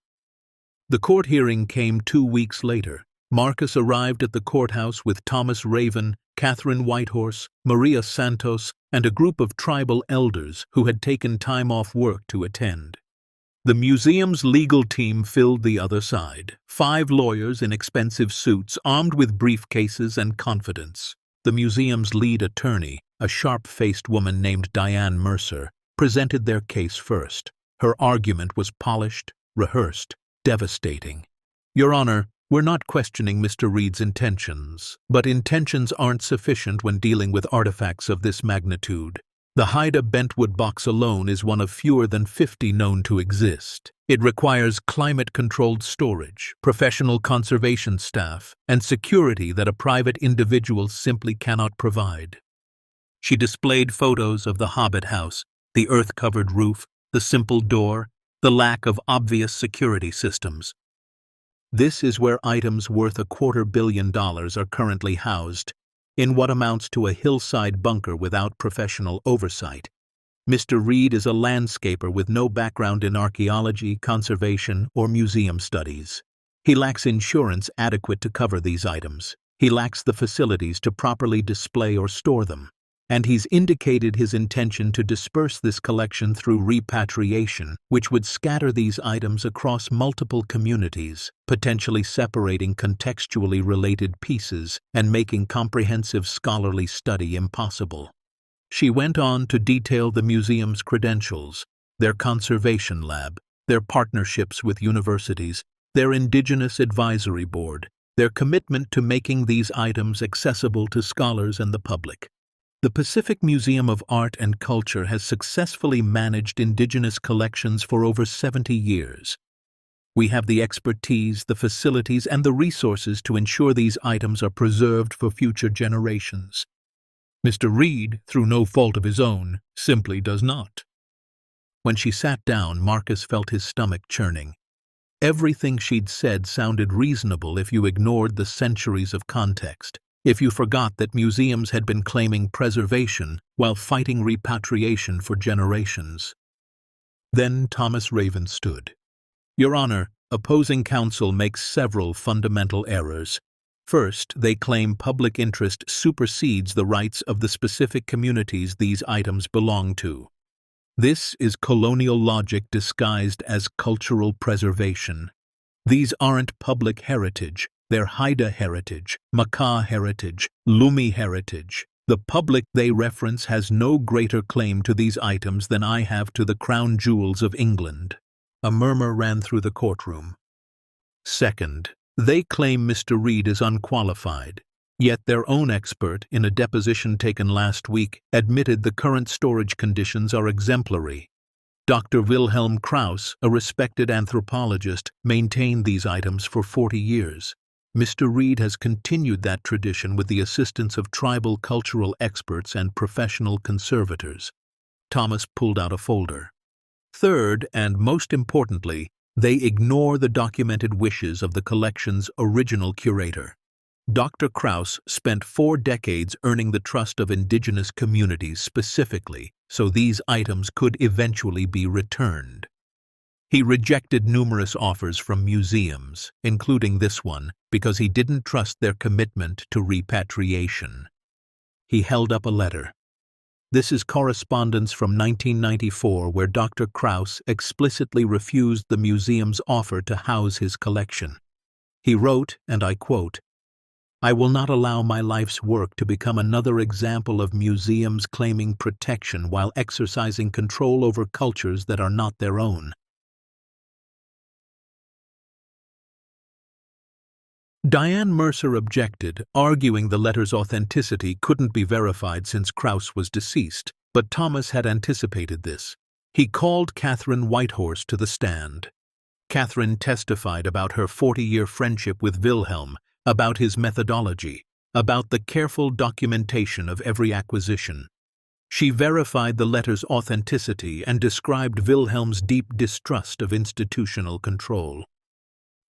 The court hearing came 2 weeks later. Marcus arrived at the courthouse with Thomas Raven, Catherine Whitehorse, Maria Santos, and a group of tribal elders who had taken time off work to attend. The museum's legal team filled the other side, 5 lawyers in expensive suits armed with briefcases and confidence. The museum's lead attorney, a sharp-faced woman named Diane Mercer, presented their case first. Her argument was polished, rehearsed, devastating. Your Honor, we're not questioning Mr. Reed's intentions, but intentions aren't sufficient when dealing with artifacts of this magnitude. The Haida bentwood box alone is one of fewer than 50 known to exist. It requires climate-controlled storage, professional conservation staff, and security that a private individual simply cannot provide. She displayed photos of the Hobbit house, the earth-covered roof, the simple door, the lack of obvious security systems. This is where items worth $250 million are currently housed, in what amounts to a hillside bunker without professional oversight. Mr. Reed is a landscaper with no background in archaeology, conservation, or museum studies. He lacks insurance adequate to cover these items. He lacks the facilities to properly display or store them. And he's indicated his intention to disperse this collection through repatriation, which would scatter these items across multiple communities, potentially separating contextually related pieces and making comprehensive scholarly study impossible. She went on to detail the museum's credentials, their conservation lab, their partnerships with universities, their Indigenous Advisory Board, their commitment to making these items accessible to scholars and the public. The Pacific Museum of Art and Culture has successfully managed Indigenous collections for over 70 years. We have the expertise, the facilities, and the resources to ensure these items are preserved for future generations. Mr. Reed, through no fault of his own, simply does not. When she sat down, Marcus felt his stomach churning. Everything she'd said sounded reasonable if you ignored the centuries of context. If you forgot that museums had been claiming preservation while fighting repatriation for generations. Then Thomas Raven stood. Your Honor, opposing counsel makes several fundamental errors. First, they claim public interest supersedes the rights of the specific communities these items belong to. This is colonial logic disguised as cultural preservation. These aren't public heritage. They're Haida heritage, Makah heritage, Lumi heritage. The public they reference has no greater claim to these items than I have to the crown jewels of England. A murmur ran through the courtroom. Second, they claim Mr. Reed is unqualified, yet their own expert, in a deposition taken last week, admitted the current storage conditions are exemplary. Dr. Wilhelm Krauss, a respected anthropologist, maintained these items for 40 years. Mr. Reed has continued that tradition with the assistance of tribal cultural experts and professional conservators. Thomas pulled out a folder. Third, and most importantly, they ignore the documented wishes of the collection's original curator. Dr. Krauss spent 4 decades earning the trust of indigenous communities specifically, so these items could eventually be returned. He rejected numerous offers from museums, including this one, because he didn't trust their commitment to repatriation. He held up a letter. This is correspondence from 1994 where Dr. Krauss explicitly refused the museum's offer to house his collection. He wrote, and I quote, "I will not allow my life's work to become another example of museums claiming protection while exercising control over cultures that are not their own." Diane Mercer objected, arguing the letter's authenticity couldn't be verified since Krauss was deceased, but Thomas had anticipated this. He called Catherine Whitehorse to the stand. Catherine testified about her 40-year friendship with Wilhelm, about his methodology, about the careful documentation of every acquisition. She verified the letter's authenticity and described Wilhelm's deep distrust of institutional control.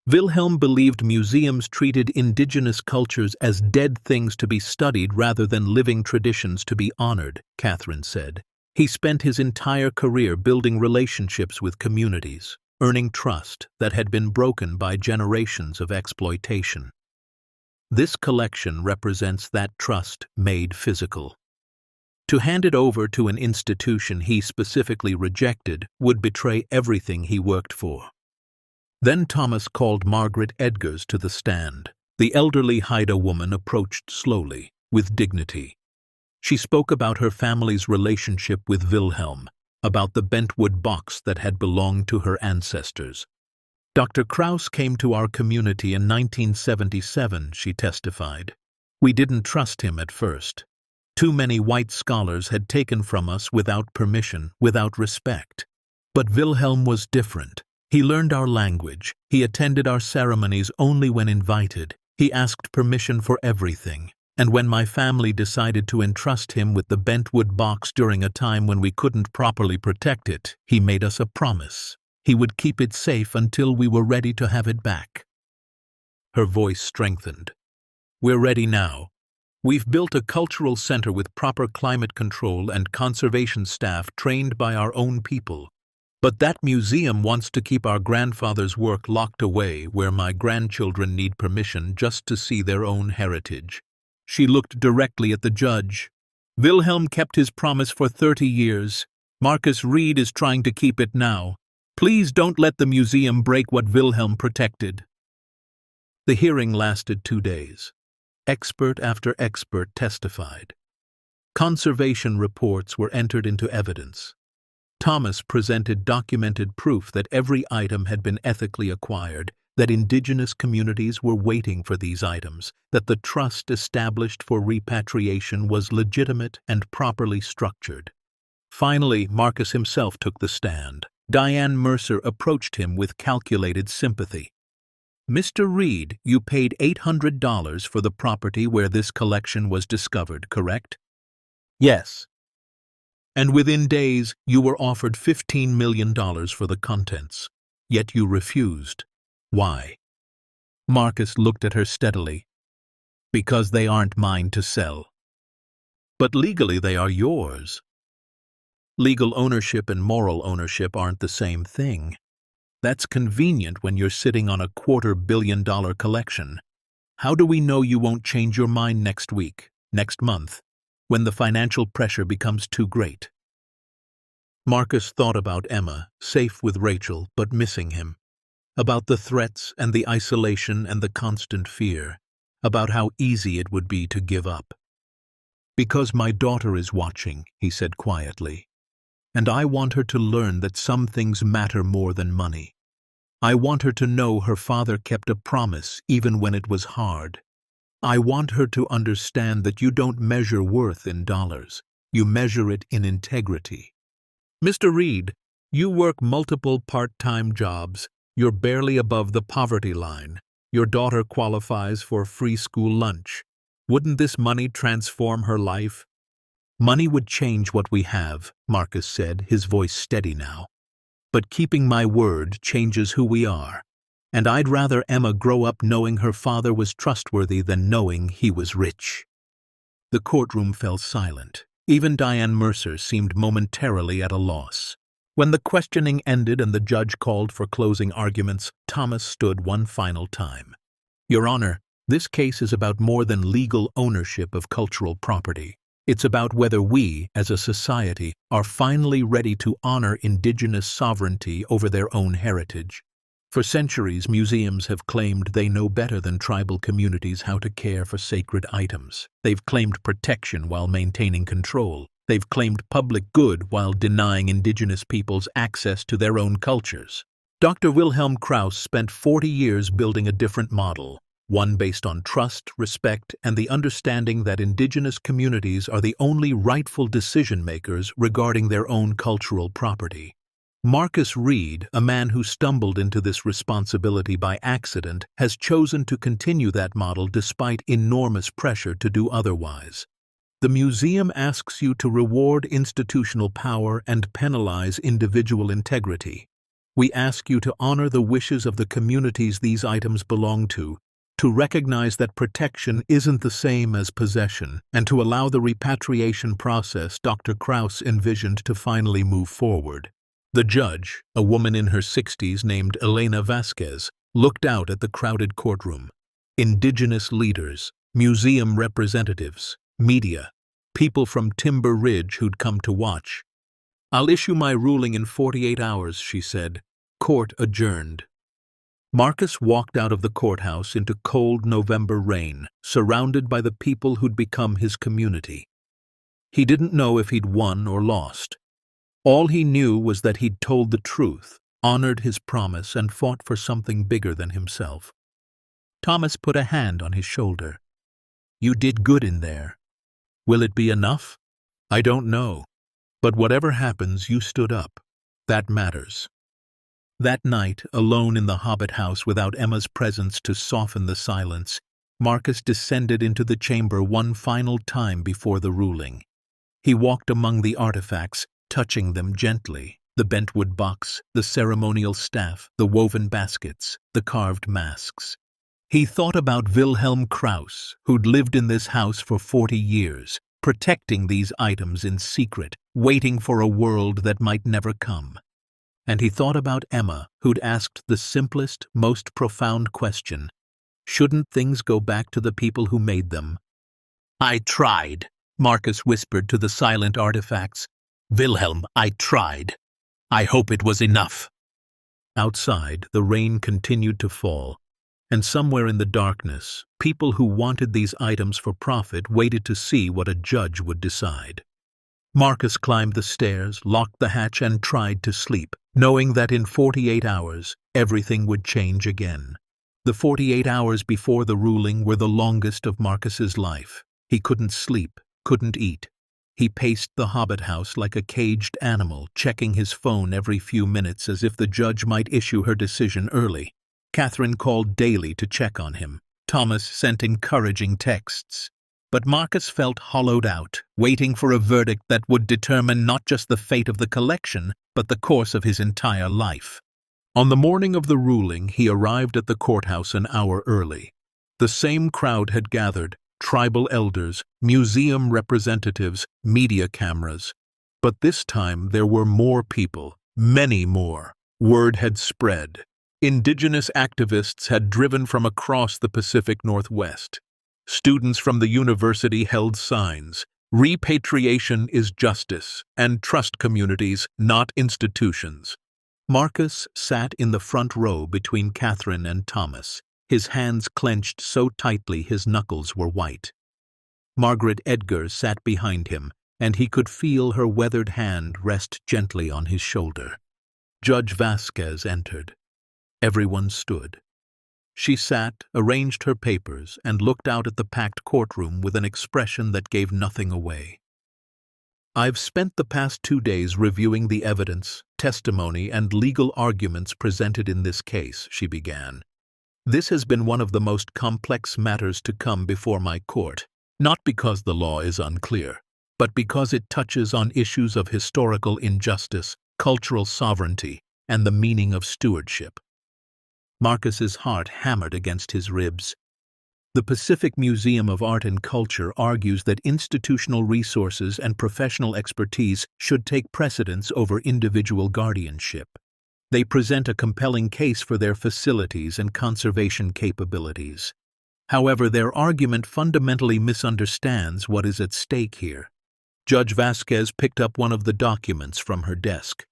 Wilhelm believed museums treated indigenous cultures as dead things to be studied rather than living traditions to be honored, Catherine said. He spent his entire career building relationships with communities, earning trust that had been broken by generations of exploitation. This collection represents that trust made physical. To hand it over to an institution he specifically rejected would betray everything he worked for. Then Thomas called Margaret Edgars to the stand. The elderly Haida woman approached slowly, with dignity. She spoke about her family's relationship with Wilhelm, about the bentwood box that had belonged to her ancestors. Dr. Krauss came to our community in 1977, she testified. We didn't trust him at first. Too many white scholars had taken from us without permission, without respect. But Wilhelm was different. He learned our language. He attended our ceremonies only when invited. He asked permission for everything. And when my family decided to entrust him with the bentwood box during a time when we couldn't properly protect it, he made us a promise. He would keep it safe until we were ready to have it back. Her voice strengthened. We're ready now. We've built a cultural center with proper climate control and conservation staff trained by our own people. But that museum wants to keep our grandfather's work locked away where my grandchildren need permission just to see their own heritage. She looked directly at the judge. Wilhelm kept his promise for 30 years. Marcus Reed is trying to keep it now. Please don't let the museum break what Wilhelm protected. The hearing lasted 2 days. Expert after expert testified. Conservation reports were entered into evidence. Thomas presented documented proof that every item had been ethically acquired, that indigenous communities were waiting for these items, that the trust established for repatriation was legitimate and properly structured. Finally, Marcus himself took the stand. Diane Mercer approached him with calculated sympathy. Mr. Reed, you paid $800 for the property where this collection was discovered, correct? Yes. And within days, you were offered $15 million for the contents. Yet you refused. Why? Marcus looked at her steadily. Because they aren't mine to sell. But legally they are yours. Legal ownership and moral ownership aren't the same thing. That's convenient when you're sitting on a $250 million collection. How do we know you won't change your mind next week, next month, when the financial pressure becomes too great? Marcus thought about Emma, safe with Rachel, but missing him. About the threats and the isolation and the constant fear. About how easy it would be to give up. Because my daughter is watching, he said quietly. And I want her to learn that some things matter more than money. I want her to know her father kept a promise even when it was hard. I want her to understand that you don't measure worth in dollars. You measure it in integrity. Mr. Reed, you work multiple part-time jobs. You're barely above the poverty line. Your daughter qualifies for free school lunch. Wouldn't this money transform her life? Money would change what we have, Marcus said, his voice steady now. But keeping my word changes who we are. And I'd rather Emma grow up knowing her father was trustworthy than knowing he was rich. The courtroom fell silent. Even Diane Mercer seemed momentarily at a loss. When the questioning ended and the judge called for closing arguments, Thomas stood one final time. "Your Honor, this case is about more than legal ownership of cultural property. It's about whether we, as a society, are finally ready to honor indigenous sovereignty over their own heritage. For centuries, museums have claimed they know better than tribal communities how to care for sacred items. They've claimed protection while maintaining control. They've claimed public good while denying indigenous peoples access to their own cultures. Dr. Wilhelm Krauss spent 40 years building a different model, one based on trust, respect, and the understanding that indigenous communities are the only rightful decision-makers regarding their own cultural property. Marcus Reed, a man who stumbled into this responsibility by accident, has chosen to continue that model despite enormous pressure to do otherwise. The museum asks you to reward institutional power and penalize individual integrity. We ask you to honor the wishes of the communities these items belong to recognize that protection isn't the same as possession, and to allow the repatriation process Dr. Krauss envisioned to finally move forward." The judge, a woman in her 60s named Elena Vasquez, looked out at the crowded courtroom. Indigenous leaders, museum representatives, media, people from Timber Ridge who'd come to watch. "I'll issue my ruling in 48 hours, she said. Court adjourned. Marcus walked out of the courthouse into cold November rain, surrounded by the people who'd become his community. He didn't know if he'd won or lost. All he knew was that he'd told the truth, honored his promise, and fought for something bigger than himself. Thomas put a hand on his shoulder. "You did good in there. Will it be enough? I don't know. But whatever happens, you stood up. That matters." That night, alone in the Hobbit house without Emma's presence to soften the silence, Marcus descended into the chamber one final time before the ruling. He walked among the artifacts, touching them gently: the bentwood box, the ceremonial staff, the woven baskets, the carved masks. He thought about Wilhelm Krauss, who'd lived in this house for 40 years, protecting these items in secret, waiting for a world that might never come. And he thought about Emma, who'd asked the simplest, most profound question: shouldn't things go back to the people who made them? "I tried," Marcus whispered to the silent artifacts. "Wilhelm, I tried. I hope it was enough." Outside, the rain continued to fall, and somewhere in the darkness, people who wanted these items for profit waited to see what a judge would decide. Marcus climbed the stairs, locked the hatch, and tried to sleep, knowing that in 48 hours, everything would change again. The 48 hours before the ruling were the longest of Marcus's life. He couldn't sleep, couldn't eat. He paced the Hobbit house like a caged animal, checking his phone every few minutes as if the judge might issue her decision early. Catherine called daily to check on him. Thomas sent encouraging texts. But Marcus felt hollowed out, waiting for a verdict that would determine not just the fate of the collection, but the course of his entire life. On the morning of the ruling, he arrived at the courthouse an hour early. The same crowd had gathered: tribal elders, museum representatives, media cameras. But this time there were more people, many more. Word had spread. Indigenous activists had driven from across the Pacific Northwest. Students from the university held signs: "Repatriation is justice," and "Trust communities, not institutions." Marcus sat in the front row between Catherine and Thomas, his hands clenched so tightly his knuckles were white. Margaret Edgar sat behind him, and he could feel her weathered hand rest gently on his shoulder. Judge Vasquez entered. Everyone stood. She sat, arranged her papers, and looked out at the packed courtroom with an expression that gave nothing away. "I've spent the past 2 days reviewing the evidence, testimony, and legal arguments presented in this case," she began. "This has been one of the most complex matters to come before my court, not because the law is unclear, but because it touches on issues of historical injustice, cultural sovereignty, and the meaning of stewardship." Marcus's heart hammered against his ribs. The Pacific Museum of Art and Culture argues that institutional resources and professional expertise should take precedence over individual guardianship. They present a compelling case for their facilities and conservation capabilities. However, their argument fundamentally misunderstands what is at stake here. Judge Vasquez picked up one of the documents from her desk.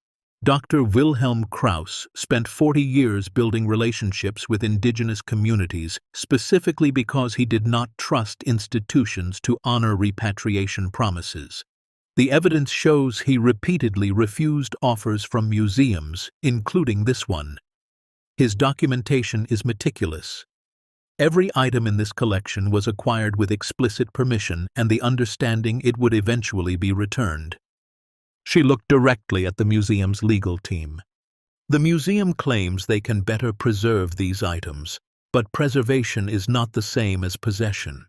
Dr. Wilhelm Krauss spent 40 years building relationships with indigenous communities specifically because he did not trust institutions to honor repatriation promises. The evidence shows he repeatedly refused offers from museums, including this one. His documentation is meticulous. Every item in this collection was acquired with explicit permission and the understanding it would eventually be returned. She looked directly at the museum's legal team. The museum claims they can better preserve these items, but preservation is not the same as possession.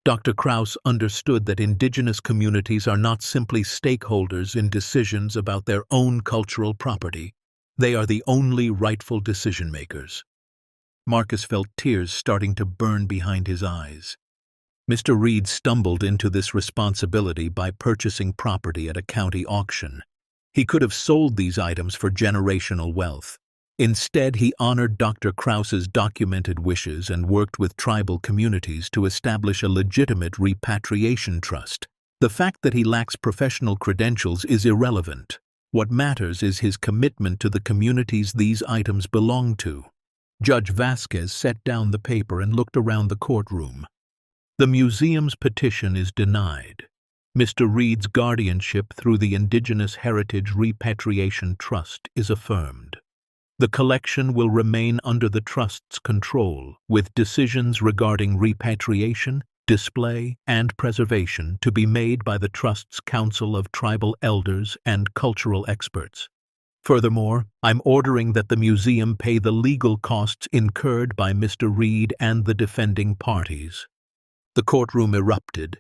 Dr. Krauss understood that indigenous communities are not simply stakeholders in decisions about their own cultural property. They are the only rightful decision-makers. Marcus felt tears starting to burn behind his eyes. Mr. Reed stumbled into this responsibility by purchasing property at a county auction. He could have sold these items for generational wealth. Instead, he honored Dr. Krauss's documented wishes and worked with tribal communities to establish a legitimate repatriation trust. The fact that he lacks professional credentials is irrelevant. What matters is his commitment to the communities these items belong to. Judge Vasquez set down the paper and looked around the courtroom. The museum's petition is denied. Mr. Reed's guardianship through the Indigenous Heritage Repatriation Trust is affirmed. The collection will remain under the Trust's control, with decisions regarding repatriation, display, and preservation to be made by the Trust's Council of Tribal Elders and Cultural Experts. Furthermore, I'm ordering that the museum pay the legal costs incurred by Mr. Reed and the defending parties. The courtroom erupted.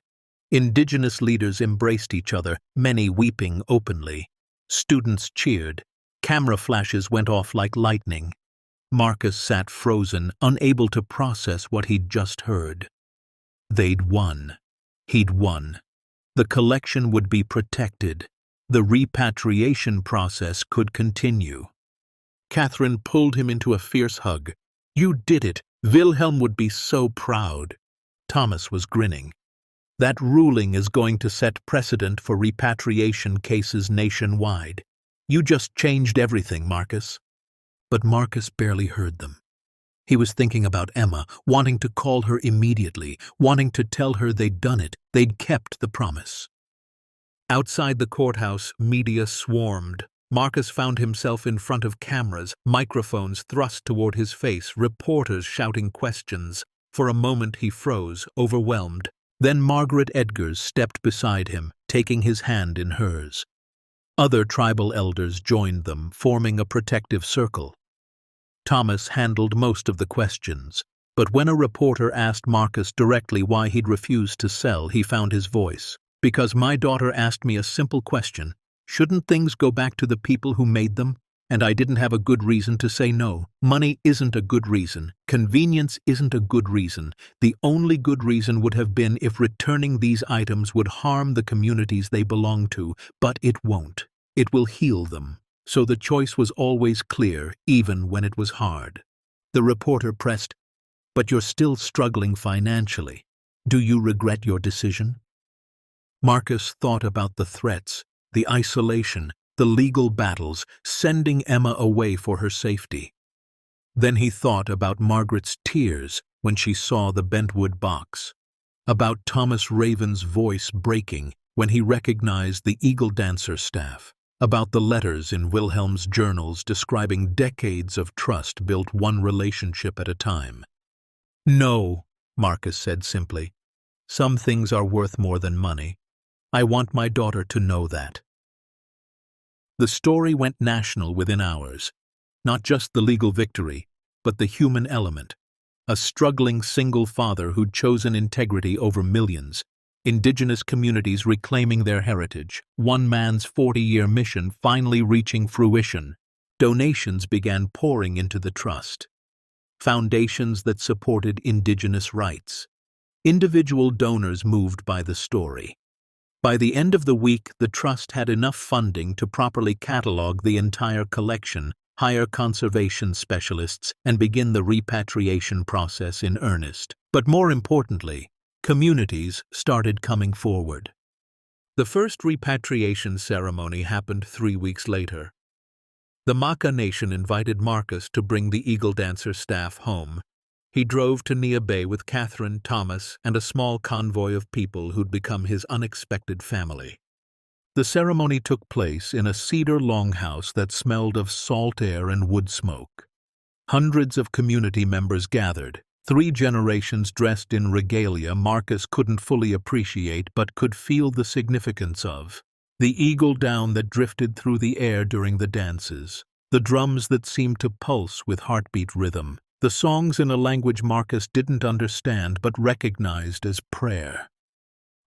Indigenous leaders embraced each other, many weeping openly. Students cheered. Camera flashes went off like lightning. Marcus sat frozen, unable to process what he'd just heard. They'd won. He'd won. The collection would be protected. The repatriation process could continue. Catherine pulled him into a fierce hug. You did it. Wilhelm would be so proud. Thomas was grinning. That ruling is going to set precedent for repatriation cases nationwide. You just changed everything, Marcus. But Marcus barely heard them. He was thinking about Emma, wanting to call her immediately, wanting to tell her they'd done it, they'd kept the promise. Outside the courthouse, media swarmed. Marcus found himself in front of cameras, microphones thrust toward his face, reporters shouting questions. For a moment he froze, overwhelmed. Then Margaret Edgars stepped beside him, taking his hand in hers. Other tribal elders joined them, forming a protective circle. Thomas handled most of the questions, but when a reporter asked Marcus directly why he'd refused to sell, he found his voice. Because my daughter asked me a simple question, shouldn't things go back to the people who made them? And I didn't have a good reason to say no. Money isn't a good reason. Convenience isn't a good reason. The only good reason would have been if returning these items would harm the communities they belong to, but it won't. It will heal them. So the choice was always clear, even when it was hard. The reporter pressed, but you're still struggling financially. Do you regret your decision? Marcus thought about the threats, the isolation, the legal battles, sending Emma away for her safety. Then he thought about Margaret's tears when she saw the bentwood box, about Thomas Raven's voice breaking when he recognized the Eagle Dancer staff, about the letters in Wilhelm's journals describing decades of trust built one relationship at a time. No, Marcus said simply. Some things are worth more than money. I want my daughter to know that. The story went national within hours. Not just the legal victory, but the human element. A struggling single father who'd chosen integrity over millions. Indigenous communities reclaiming their heritage. One man's 40-year mission finally reaching fruition. Donations began pouring into the trust. Foundations that supported indigenous rights. Individual donors moved by the story. By the end of the week, the trust had enough funding to properly catalog the entire collection, hire conservation specialists, and begin the repatriation process in earnest. But more importantly, communities started coming forward. The first repatriation ceremony happened 3 weeks later. The Maka Nation invited Marcus to bring the Eagle Dancer staff home. He drove to Nia Bay with Catherine, Thomas, and a small convoy of people who'd become his unexpected family. The ceremony took place in a cedar longhouse that smelled of salt air and wood smoke. Hundreds of community members gathered, 3 generations dressed in regalia Marcus couldn't fully appreciate but could feel the significance of. The eagle down that drifted through the air during the dances, the drums that seemed to pulse with heartbeat rhythm, the songs in a language Marcus didn't understand but recognized as prayer.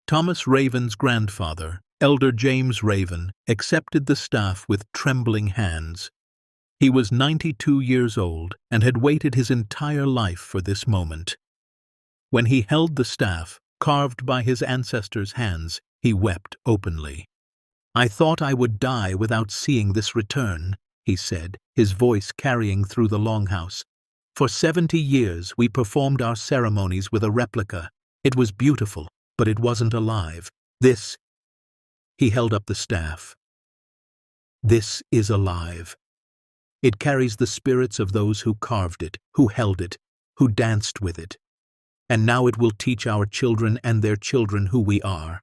Thomas Raven's grandfather, Elder James Raven, accepted the staff with trembling hands. He was 92 years old and had waited his entire life for this moment. When he held the staff, carved by his ancestors' hands, he wept openly. "I thought I would die without seeing this return," he said, his voice carrying through the longhouse. "For 70 years we performed our ceremonies with a replica. It was beautiful, but it wasn't alive. This—" he held up the staff. "This is alive. It carries the spirits of those who carved it, who held it, who danced with it. And now it will teach our children and their children who we are."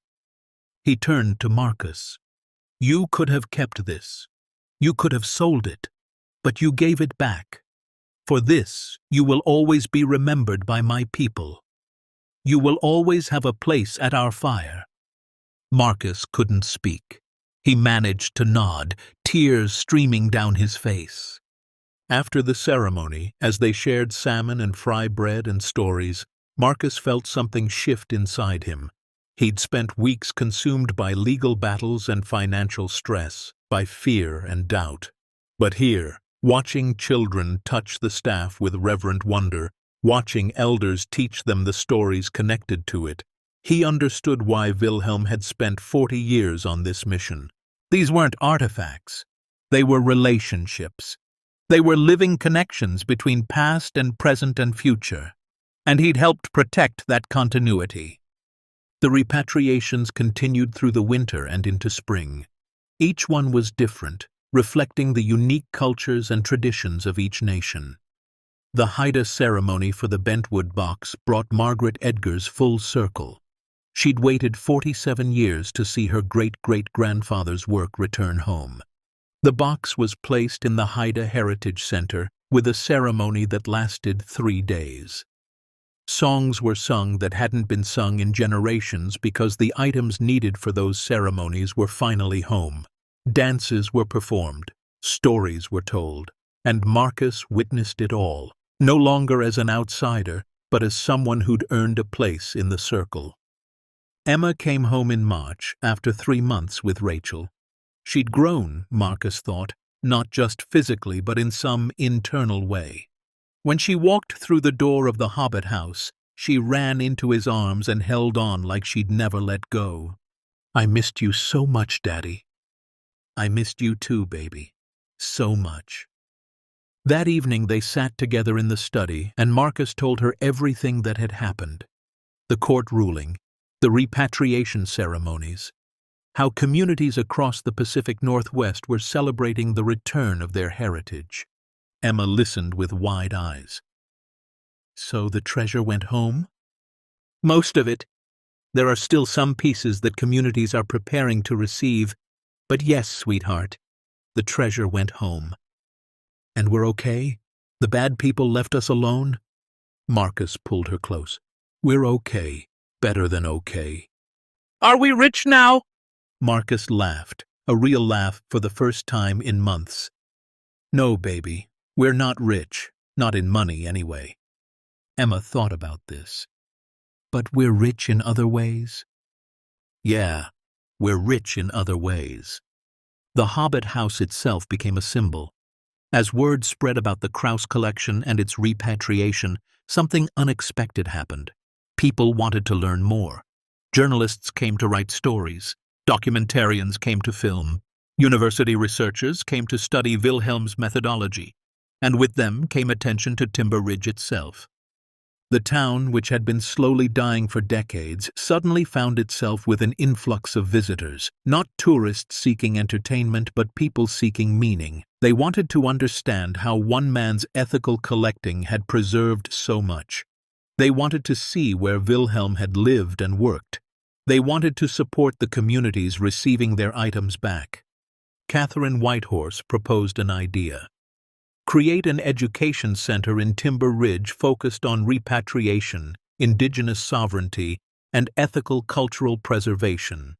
He turned to Marcus. "You could have kept this. You could have sold it, but you gave it back. For this, you will always be remembered by my people. You will always have a place at our fire." Marcus couldn't speak. He managed to nod, tears streaming down his face. After the ceremony, as they shared salmon and fry bread and stories, Marcus felt something shift inside him. He'd spent weeks consumed by legal battles and financial stress, by fear and doubt. But here, watching children touch the staff with reverent wonder, watching elders teach them the stories connected to it, he understood why Wilhelm had spent 40 years on this mission. These weren't artifacts. They were relationships. They were living connections between past and present and future. And he'd helped protect that continuity. The repatriations continued through the winter and into spring. Each one was different, reflecting the unique cultures and traditions of each nation. The Haida ceremony for the Bentwood box brought Margaret Edgar's full circle. She'd waited 47 years to see her great-great-grandfather's work return home. The box was placed in the Haida Heritage Center with a ceremony that lasted 3 days. Songs were sung that hadn't been sung in generations because the items needed for those ceremonies were finally home. Dances were performed, stories were told, and Marcus witnessed it all, no longer as an outsider, but as someone who'd earned a place in the circle. Emma came home in March after 3 months with Rachel. She'd grown, Marcus thought, not just physically but in some internal way. When she walked through the door of the Hobbit house, she ran into his arms and held on like she'd never let go. "I missed you so much, Daddy." "I missed you too, baby. So much." That evening they sat together in the study and Marcus told her everything that had happened. The court ruling, the repatriation ceremonies, how communities across the Pacific Northwest were celebrating the return of their heritage. Emma listened with wide eyes. "So the treasure went home?" "Most of it. There are still some pieces that communities are preparing to receive. But yes, sweetheart, the treasure went home." "And we're okay? The bad people left us alone?" Marcus pulled her close. "We're okay. Better than okay." Are we rich now? Marcus laughed, a real laugh for the first time in months. "No, baby. We're not rich, not in money anyway." Emma thought about this. "But we're rich in other ways?" "Yeah, we're rich in other ways." The Hobbit house itself became a symbol. As word spread about the Krause collection and its repatriation, something unexpected happened. People wanted to learn more. Journalists came to write stories. Documentarians came to film. University researchers came to study Wilhelm's methodology. And with them came attention to Timber Ridge itself. The town, which had been slowly dying for decades, suddenly found itself with an influx of visitors, not tourists seeking entertainment, but people seeking meaning. They wanted to understand how one man's ethical collecting had preserved so much. They wanted to see where Wilhelm had lived and worked. They wanted to support the communities receiving their items back. Catherine Whitehorse proposed an idea. Create an education center in Timber Ridge focused on repatriation, indigenous sovereignty, and ethical cultural preservation.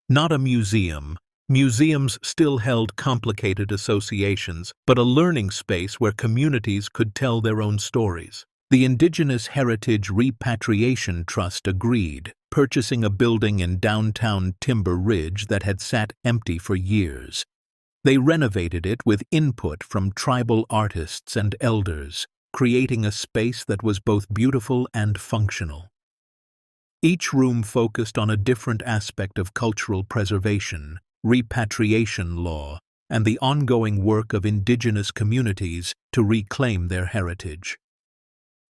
Not a museum. Museums still held complicated associations, but a learning space where communities could tell their own stories. The Indigenous Heritage Repatriation Trust agreed, purchasing a building in downtown Timber Ridge that had sat empty for years. They renovated it with input from tribal artists and elders, creating a space that was both beautiful and functional. Each room focused on a different aspect of cultural preservation, repatriation law, and the ongoing work of indigenous communities to reclaim their heritage.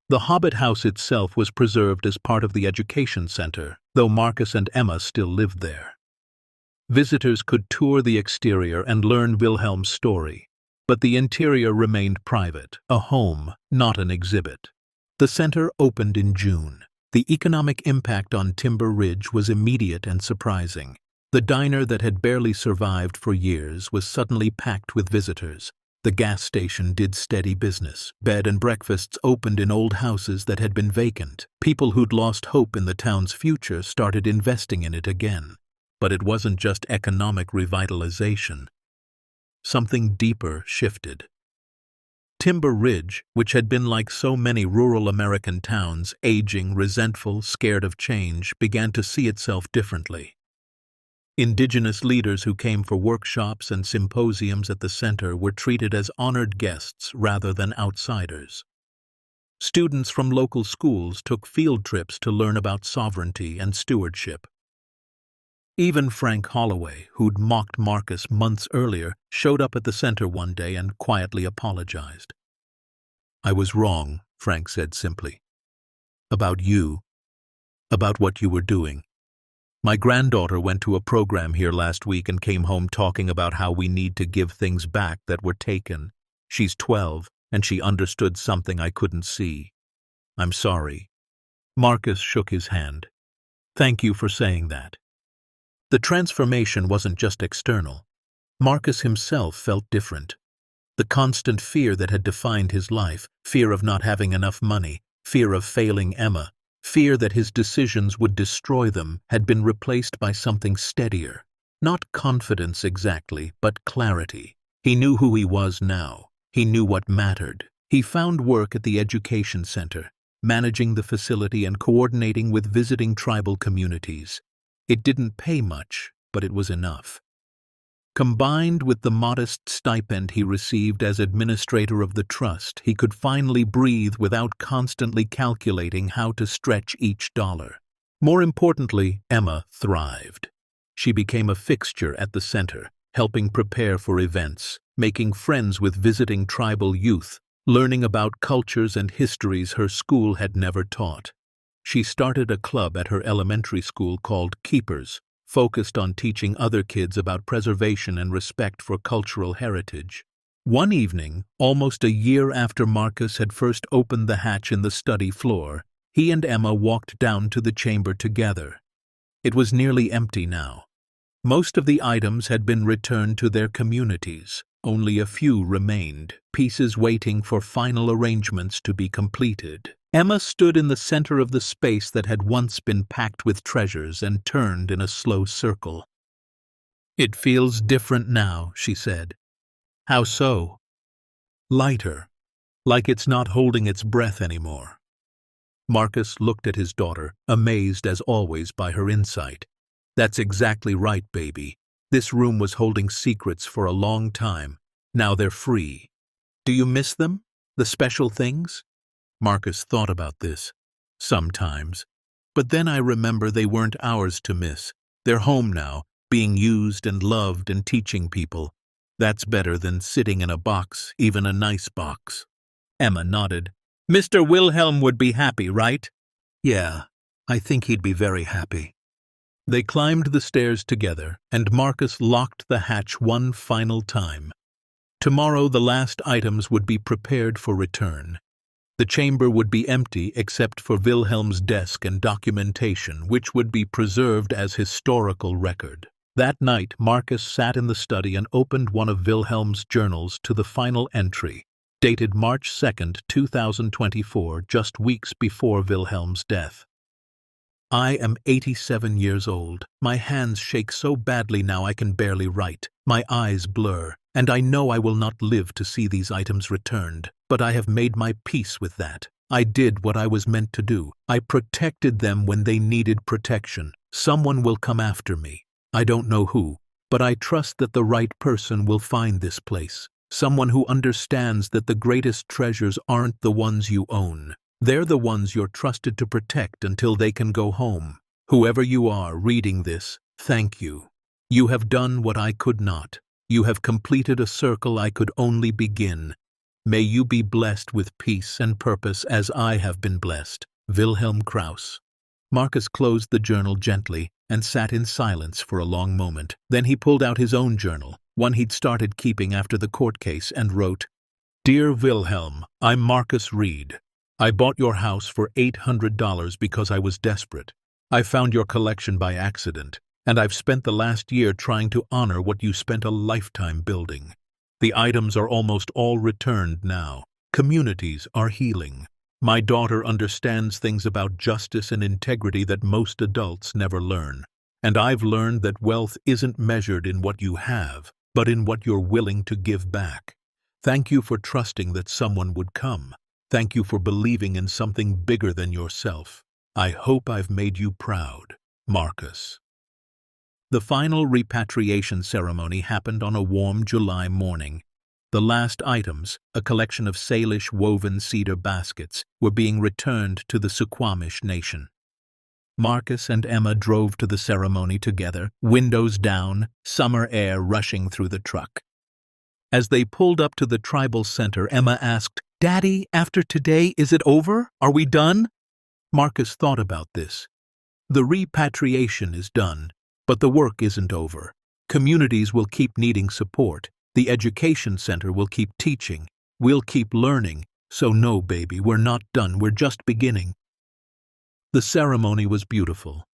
The Hobbit house itself was preserved as part of the education center, though Marcus and Emma still lived there. Visitors could tour the exterior and learn Wilhelm's story, but the interior remained private, a home, not an exhibit. The center opened in June. The economic impact on Timber Ridge was immediate and surprising. The diner that had barely survived for years was suddenly packed with visitors. The gas station did steady business. Bed and breakfasts opened in old houses that had been vacant. People who'd lost hope in the town's future started investing in it again. But it wasn't just economic revitalization. Something deeper shifted. Timber Ridge, which had been like so many rural American towns, aging, resentful, scared of change, began to see itself differently. Indigenous leaders who came for workshops and symposiums at the center were treated as honored guests rather than outsiders. Students from local schools took field trips to learn about sovereignty and stewardship. Even Frank Holloway, who'd mocked Marcus months earlier, showed up at the center one day and quietly apologized. "I was wrong," Frank said simply. "About you. About what you were doing. My granddaughter went to a program here last week and came home talking about how we need to give things back that were taken. She's 12, and she understood something I couldn't see. I'm sorry." Marcus shook his hand. "Thank you for saying that." The transformation wasn't just external. Marcus himself felt different. The constant fear that had defined his life, fear of not having enough money, fear of failing Emma, fear that his decisions would destroy them, had been replaced by something steadier. Not confidence exactly, but clarity. He knew who he was now. He knew what mattered. He found work at the education center, managing the facility and coordinating with visiting tribal communities. It didn't pay much, but it was enough. Combined with the modest stipend he received as administrator of the trust, he could finally breathe without constantly calculating how to stretch each dollar. More importantly, Emma thrived. She became a fixture at the center, helping prepare for events, making friends with visiting tribal youth, learning about cultures and histories her school had never taught. She started a club at her elementary school called Keepers, focused on teaching other kids about preservation and respect for cultural heritage. One evening, almost a year after Marcus had first opened the hatch in the study floor, he and Emma walked down to the chamber together. It was nearly empty now. Most of the items had been returned to their communities. Only a few remained, pieces waiting for final arrangements to be completed. Emma stood in the center of the space that had once been packed with treasures and turned in a slow circle. "It feels different now," she said. "How so?" "Lighter, like it's not holding its breath anymore." Marcus looked at his daughter, amazed as always by her insight. "That's exactly right, baby. This room was holding secrets for a long time. Now they're free. Do you miss them? The special things?" Marcus thought about this. "Sometimes. But then I remember they weren't ours to miss. They're home now, being used and loved and teaching people. That's better than sitting in a box, even a nice box." Emma nodded. "Mr. Wilhelm would be happy, right?" "Yeah, I think he'd be very happy." They climbed the stairs together, and Marcus locked the hatch one final time. Tomorrow the last items would be prepared for return. The chamber would be empty except for Wilhelm's desk and documentation, which would be preserved as historical record. That night, Marcus sat in the study and opened one of Wilhelm's journals to the final entry, dated March 2nd, 2024, just weeks before Wilhelm's death. "I am 87 years old. My hands shake so badly now I can barely write. My eyes blur, and I know I will not live to see these items returned. But I have made my peace with that. I did what I was meant to do. I protected them when they needed protection. Someone will come after me. I don't know who, but I trust that the right person will find this place. Someone who understands that the greatest treasures aren't the ones you own. They're the ones you're trusted to protect until they can go home. Whoever you are reading this, thank you. You have done what I could not. You have completed a circle I could only begin. May you be blessed with peace and purpose as I have been blessed. Wilhelm Krauss." Marcus closed the journal gently and sat in silence for a long moment. Then he pulled out his own journal, one he'd started keeping after the court case, and wrote, "Dear Wilhelm, I'm Marcus Reed. I bought your house for $800 because I was desperate. I found your collection by accident, and I've spent the last year trying to honor what you spent a lifetime building. The items are almost all returned now. Communities are healing. My daughter understands things about justice and integrity that most adults never learn. And I've learned that wealth isn't measured in what you have, but in what you're willing to give back. Thank you for trusting that someone would come. Thank you for believing in something bigger than yourself. I hope I've made you proud. Marcus." The final repatriation ceremony happened on a warm July morning. The last items, a collection of Salish woven cedar baskets, were being returned to the Suquamish nation. Marcus and Emma drove to the ceremony together, windows down, summer air rushing through the truck. As they pulled up to the tribal center, Emma asked, "Daddy, after today, is it over? Are we done?" Marcus thought about this. The repatriation is done, but the work isn't over. Communities will keep needing support. The education center will keep teaching. We'll keep learning. So no, baby, we're not done. We're just beginning. The ceremony was beautiful.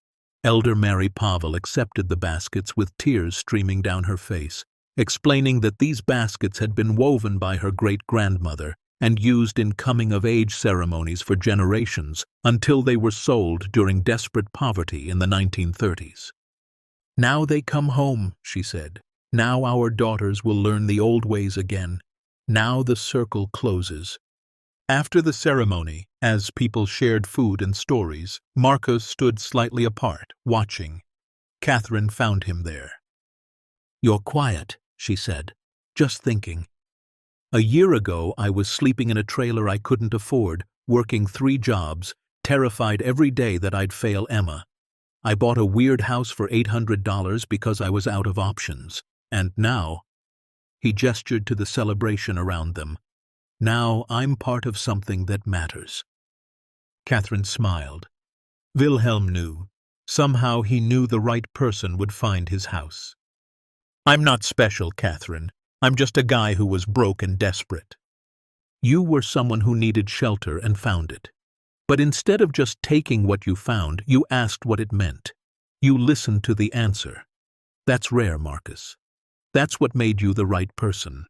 Elder Mary Pavel accepted the baskets with tears streaming down her face, explaining that these baskets had been woven by her great-grandmother and used in coming-of-age ceremonies for generations until they were sold during desperate poverty in the 1930s. "Now they come home," she said. "Now our daughters will learn the old ways again. Now the circle closes." After the ceremony, as people shared food and stories, Marcus stood slightly apart, watching. Catherine found him there. "You're quiet," she said. "Just thinking. A year ago I was sleeping in a trailer I couldn't afford, working 3 jobs, terrified every day that I'd fail Emma. I bought a weird house for $800 because I was out of options. And now," he gestured to the celebration around them, "now I'm part of something that matters." Catherine smiled. Wilhelm knew. Somehow he knew the right person would find his house. "I'm not special, Catherine. I'm just a guy who was broke and desperate. You were someone who needed shelter and found it. But instead of just taking what you found, you asked what it meant. You listened to the answer. That's rare, Marcus. That's what made you the right person."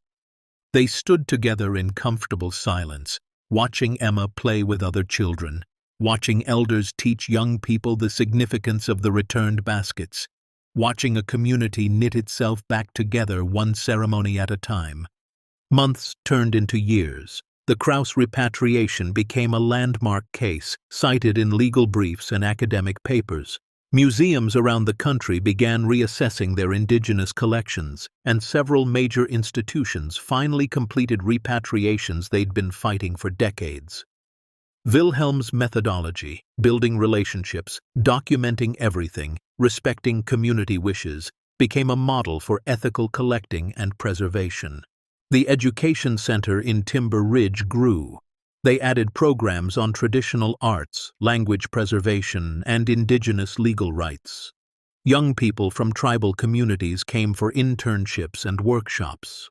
They stood together in comfortable silence, watching Emma play with other children, watching elders teach young people the significance of the returned baskets, watching a community knit itself back together one ceremony at a time. Months turned into years. The Krauss repatriation became a landmark case, cited in legal briefs and academic papers. Museums around the country began reassessing their indigenous collections, and several major institutions finally completed repatriations they'd been fighting for decades. Wilhelm's methodology, building relationships, documenting everything, respecting community wishes, became a model for ethical collecting and preservation. The education center in Timber Ridge grew. They added programs on traditional arts, language preservation, and indigenous legal rights. Young people from tribal communities came for internships and workshops.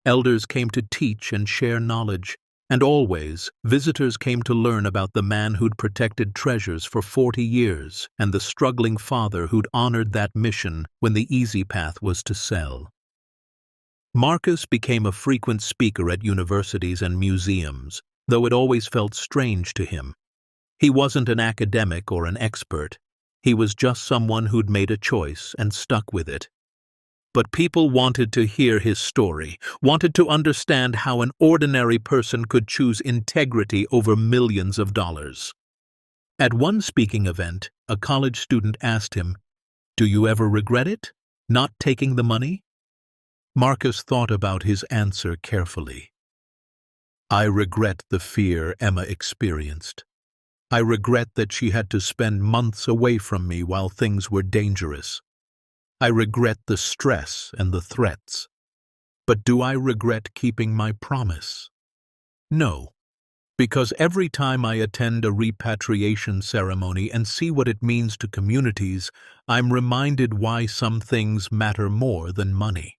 Elders came to teach and share knowledge, and always, visitors came to learn about the man who'd protected treasures for 40 years and the struggling father who'd honored that mission when the easy path was to sell. Marcus became a frequent speaker at universities and museums, though it always felt strange to him. He wasn't an academic or an expert. He was just someone who'd made a choice and stuck with it. But people wanted to hear his story, wanted to understand how an ordinary person could choose integrity over millions of dollars. At one speaking event, a college student asked him, "Do you ever regret it? Not taking the money?" Marcus thought about his answer carefully. "I regret the fear Emma experienced. I regret that she had to spend months away from me while things were dangerous. I regret the stress and the threats. But do I regret keeping my promise? No, because every time I attend a repatriation ceremony and see what it means to communities, I'm reminded why some things matter more than money.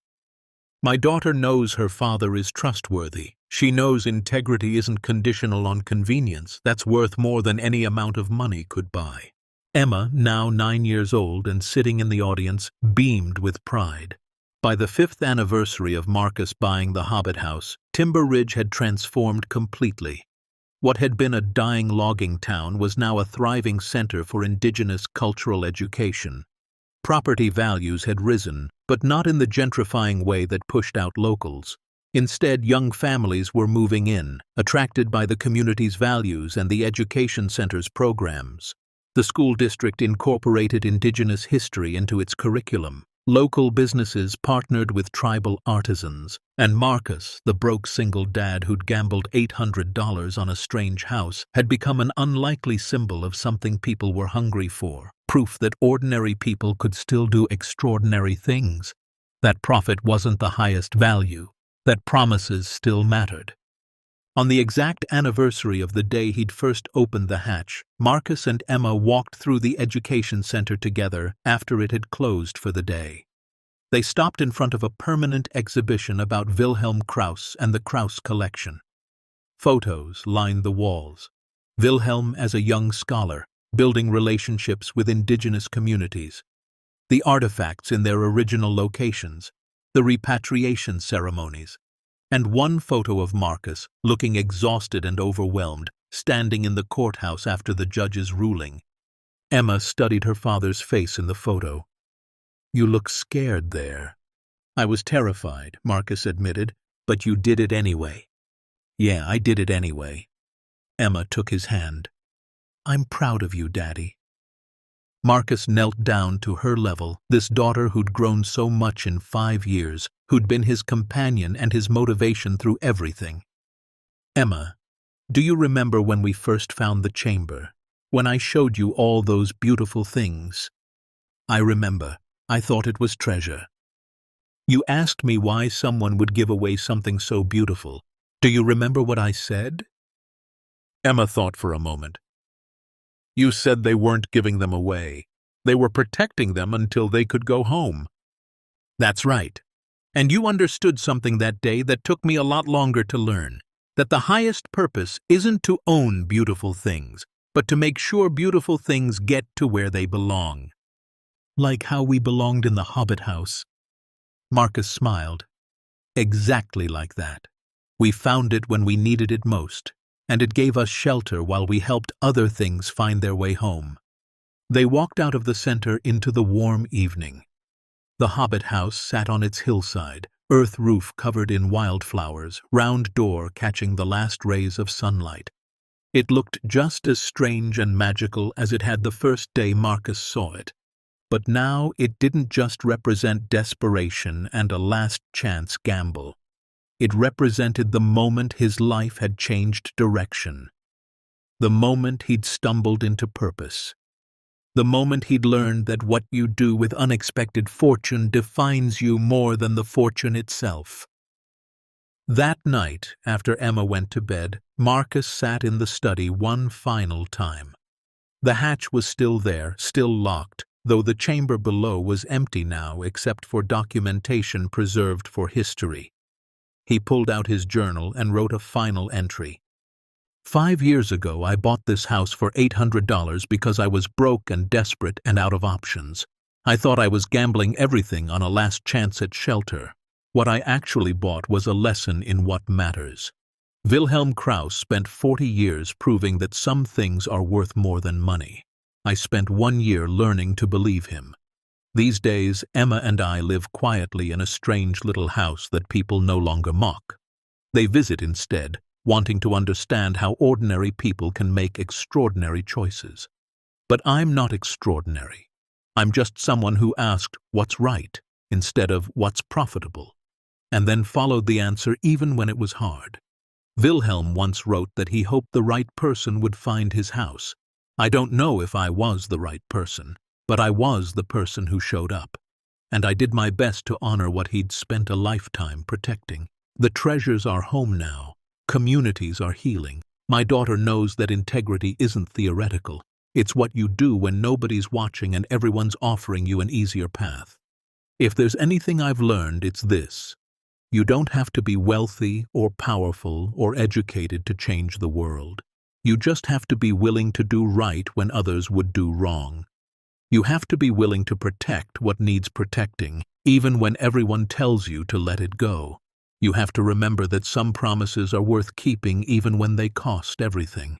My daughter knows her father is trustworthy. She knows integrity isn't conditional on convenience. That's worth more than any amount of money could buy." Emma, now 9 years old and sitting in the audience, beamed with pride. By the 5th anniversary of Marcus buying the Hobbit house, Timber Ridge had transformed completely. What had been a dying logging town was now a thriving center for indigenous cultural education. Property values had risen, but not in the gentrifying way that pushed out locals. Instead, young families were moving in, attracted by the community's values and the education center's programs. The school district incorporated indigenous history into its curriculum. Local businesses partnered with tribal artisans, and Marcus, the broke single dad who'd gambled $800 on a strange house, had become an unlikely symbol of something people were hungry for. Proof that ordinary people could still do extraordinary things. That profit wasn't the highest value. That promises still mattered. On the exact anniversary of the day he'd first opened the hatch, Marcus and Emma walked through the education center together after it had closed for the day. They stopped in front of a permanent exhibition about Wilhelm Krauss and the Krauss collection. Photos lined the walls. Wilhelm as a young scholar, building relationships with indigenous communities. The artifacts in their original locations, the repatriation ceremonies, and one photo of Marcus, looking exhausted and overwhelmed, standing in the courthouse after the judge's ruling. Emma studied her father's face in the photo. "You look scared there." "I was terrified," Marcus admitted, "but you did it anyway." "Yeah, I did it anyway." Emma took his hand. "I'm proud of you, Daddy." Marcus knelt down to her level, this daughter who'd grown so much in 5 years, who'd been his companion and his motivation through everything. "Emma, do you remember when we first found the chamber? When I showed you all those beautiful things?" "I remember. I thought it was treasure." "You asked me why someone would give away something so beautiful. Do you remember what I said?" Emma thought for a moment. "You said they weren't giving them away. They were protecting them until they could go home." "That's right. And you understood something that day that took me a lot longer to learn. That the highest purpose isn't to own beautiful things, but to make sure beautiful things get to where they belong. Like how we belonged in the Hobbit house." Marcus smiled. "Exactly like that. We found it when we needed it most, and it gave us shelter while we helped other things find their way home." They walked out of the center into the warm evening. The Hobbit house sat on its hillside, earth roof covered in wildflowers, round door catching the last rays of sunlight. It looked just as strange and magical as it had the first day Marcus saw it. But now it didn't just represent desperation and a last-chance gamble. It represented the moment his life had changed direction. The moment he'd stumbled into purpose. The moment he'd learned that what you do with unexpected fortune defines you more than the fortune itself. That night, after Emma went to bed, Marcus sat in the study one final time. The hatch was still there, still locked, though the chamber below was empty now except for documentation preserved for history. He pulled out his journal and wrote a final entry. 5 years ago, I bought this house for $800 because I was broke and desperate and out of options. I thought I was gambling everything on a last chance at shelter. What I actually bought was a lesson in what matters. Wilhelm Krauss spent 40 years proving that some things are worth more than money. I spent 1 year learning to believe him. These days, Emma and I live quietly in a strange little house that people no longer mock. They visit instead, wanting to understand how ordinary people can make extraordinary choices. But I'm not extraordinary. I'm just someone who asked what's right instead of what's profitable, and then followed the answer even when it was hard. Wilhelm once wrote that he hoped the right person would find his house. I don't know if I was the right person, but I was the person who showed up, and I did my best to honor what he'd spent a lifetime protecting. The treasures are home now. Communities are healing. My daughter knows that integrity isn't theoretical. It's what you do when nobody's watching and everyone's offering you an easier path. If there's anything I've learned, it's this. You don't have to be wealthy or powerful or educated to change the world. You just have to be willing to do right when others would do wrong. You have to be willing to protect what needs protecting, even when everyone tells you to let it go. You have to remember that some promises are worth keeping even when they cost everything.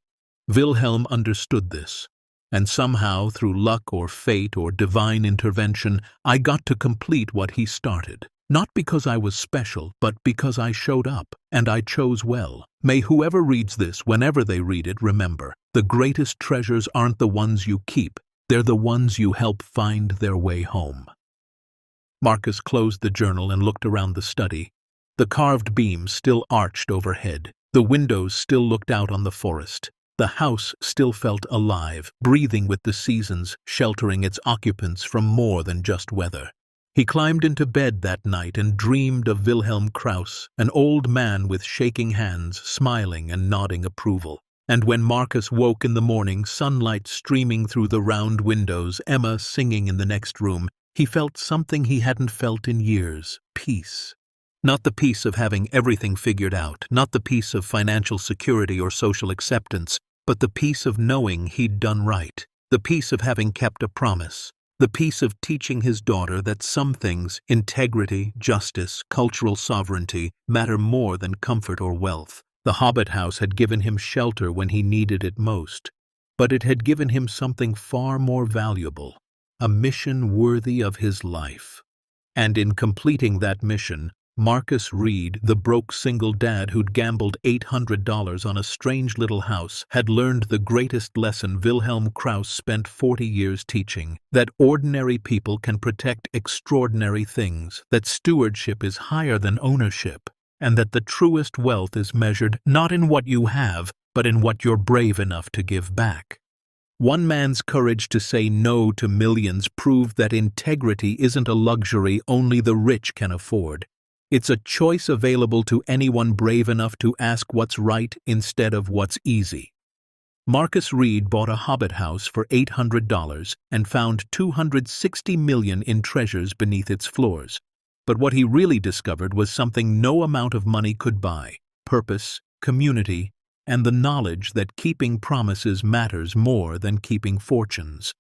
Wilhelm understood this, and somehow, through luck or fate or divine intervention, I got to complete what he started. Not because I was special, but because I showed up, and I chose well. May whoever reads this, whenever they read it, remember, the greatest treasures aren't the ones you keep, they're the ones you help find their way home. Marcus closed the journal and looked around the study. The carved beams still arched overhead. The windows still looked out on the forest. The house still felt alive, breathing with the seasons, sheltering its occupants from more than just weather. He climbed into bed that night and dreamed of Wilhelm Krauss, an old man with shaking hands, smiling and nodding approval. And when Marcus woke in the morning, sunlight streaming through the round windows, Emma singing in the next room, he felt something he hadn't felt in years: peace. Not the peace of having everything figured out, not the peace of financial security or social acceptance, but the peace of knowing he'd done right, the peace of having kept a promise, the peace of teaching his daughter that some things, integrity, justice, cultural sovereignty, matter more than comfort or wealth. The Hobbit house had given him shelter when he needed it most, but it had given him something far more valuable, a mission worthy of his life. And in completing that mission, Marcus Reed, the broke single dad who'd gambled $800 on a strange little house, had learned the greatest lesson Wilhelm Krauss spent 40 years teaching, that ordinary people can protect extraordinary things, that stewardship is higher than ownership, and that the truest wealth is measured not in what you have, but in what you're brave enough to give back. One man's courage to say no to millions proved that integrity isn't a luxury only the rich can afford. It's a choice available to anyone brave enough to ask what's right instead of what's easy. Marcus Reed bought a Hobbit house for $800 and found $260 million in treasures beneath its floors. But what he really discovered was something no amount of money could buy: purpose, community, and the knowledge that keeping promises matters more than keeping fortunes.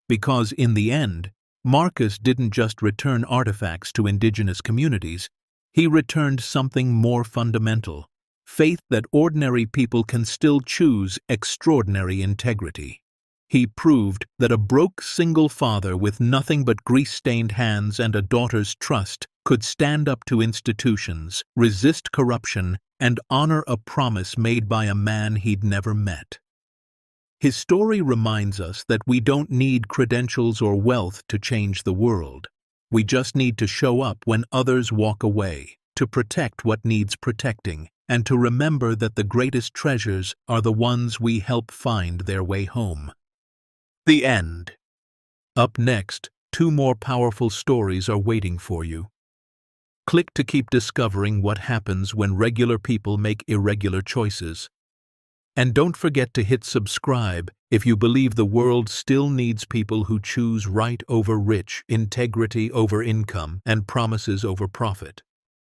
Because in the end, Marcus didn't just return artifacts to indigenous communities, he returned something more fundamental: faith that ordinary people can still choose extraordinary integrity. He proved that a broke single father with nothing but grease-stained hands and a daughter's trust could stand up to institutions, resist corruption, and honor a promise made by a man he'd never met. His story reminds us that we don't need credentials or wealth to change the world. We just need to show up when others walk away, to protect what needs protecting, and to remember that the greatest treasures are the ones we help find their way home. The end. Up next, 2 more powerful stories are waiting for you. Click to keep discovering what happens when regular people make irregular choices. And don't forget to hit subscribe if you believe the world still needs people who choose right over rich, integrity over income, and promises over profit.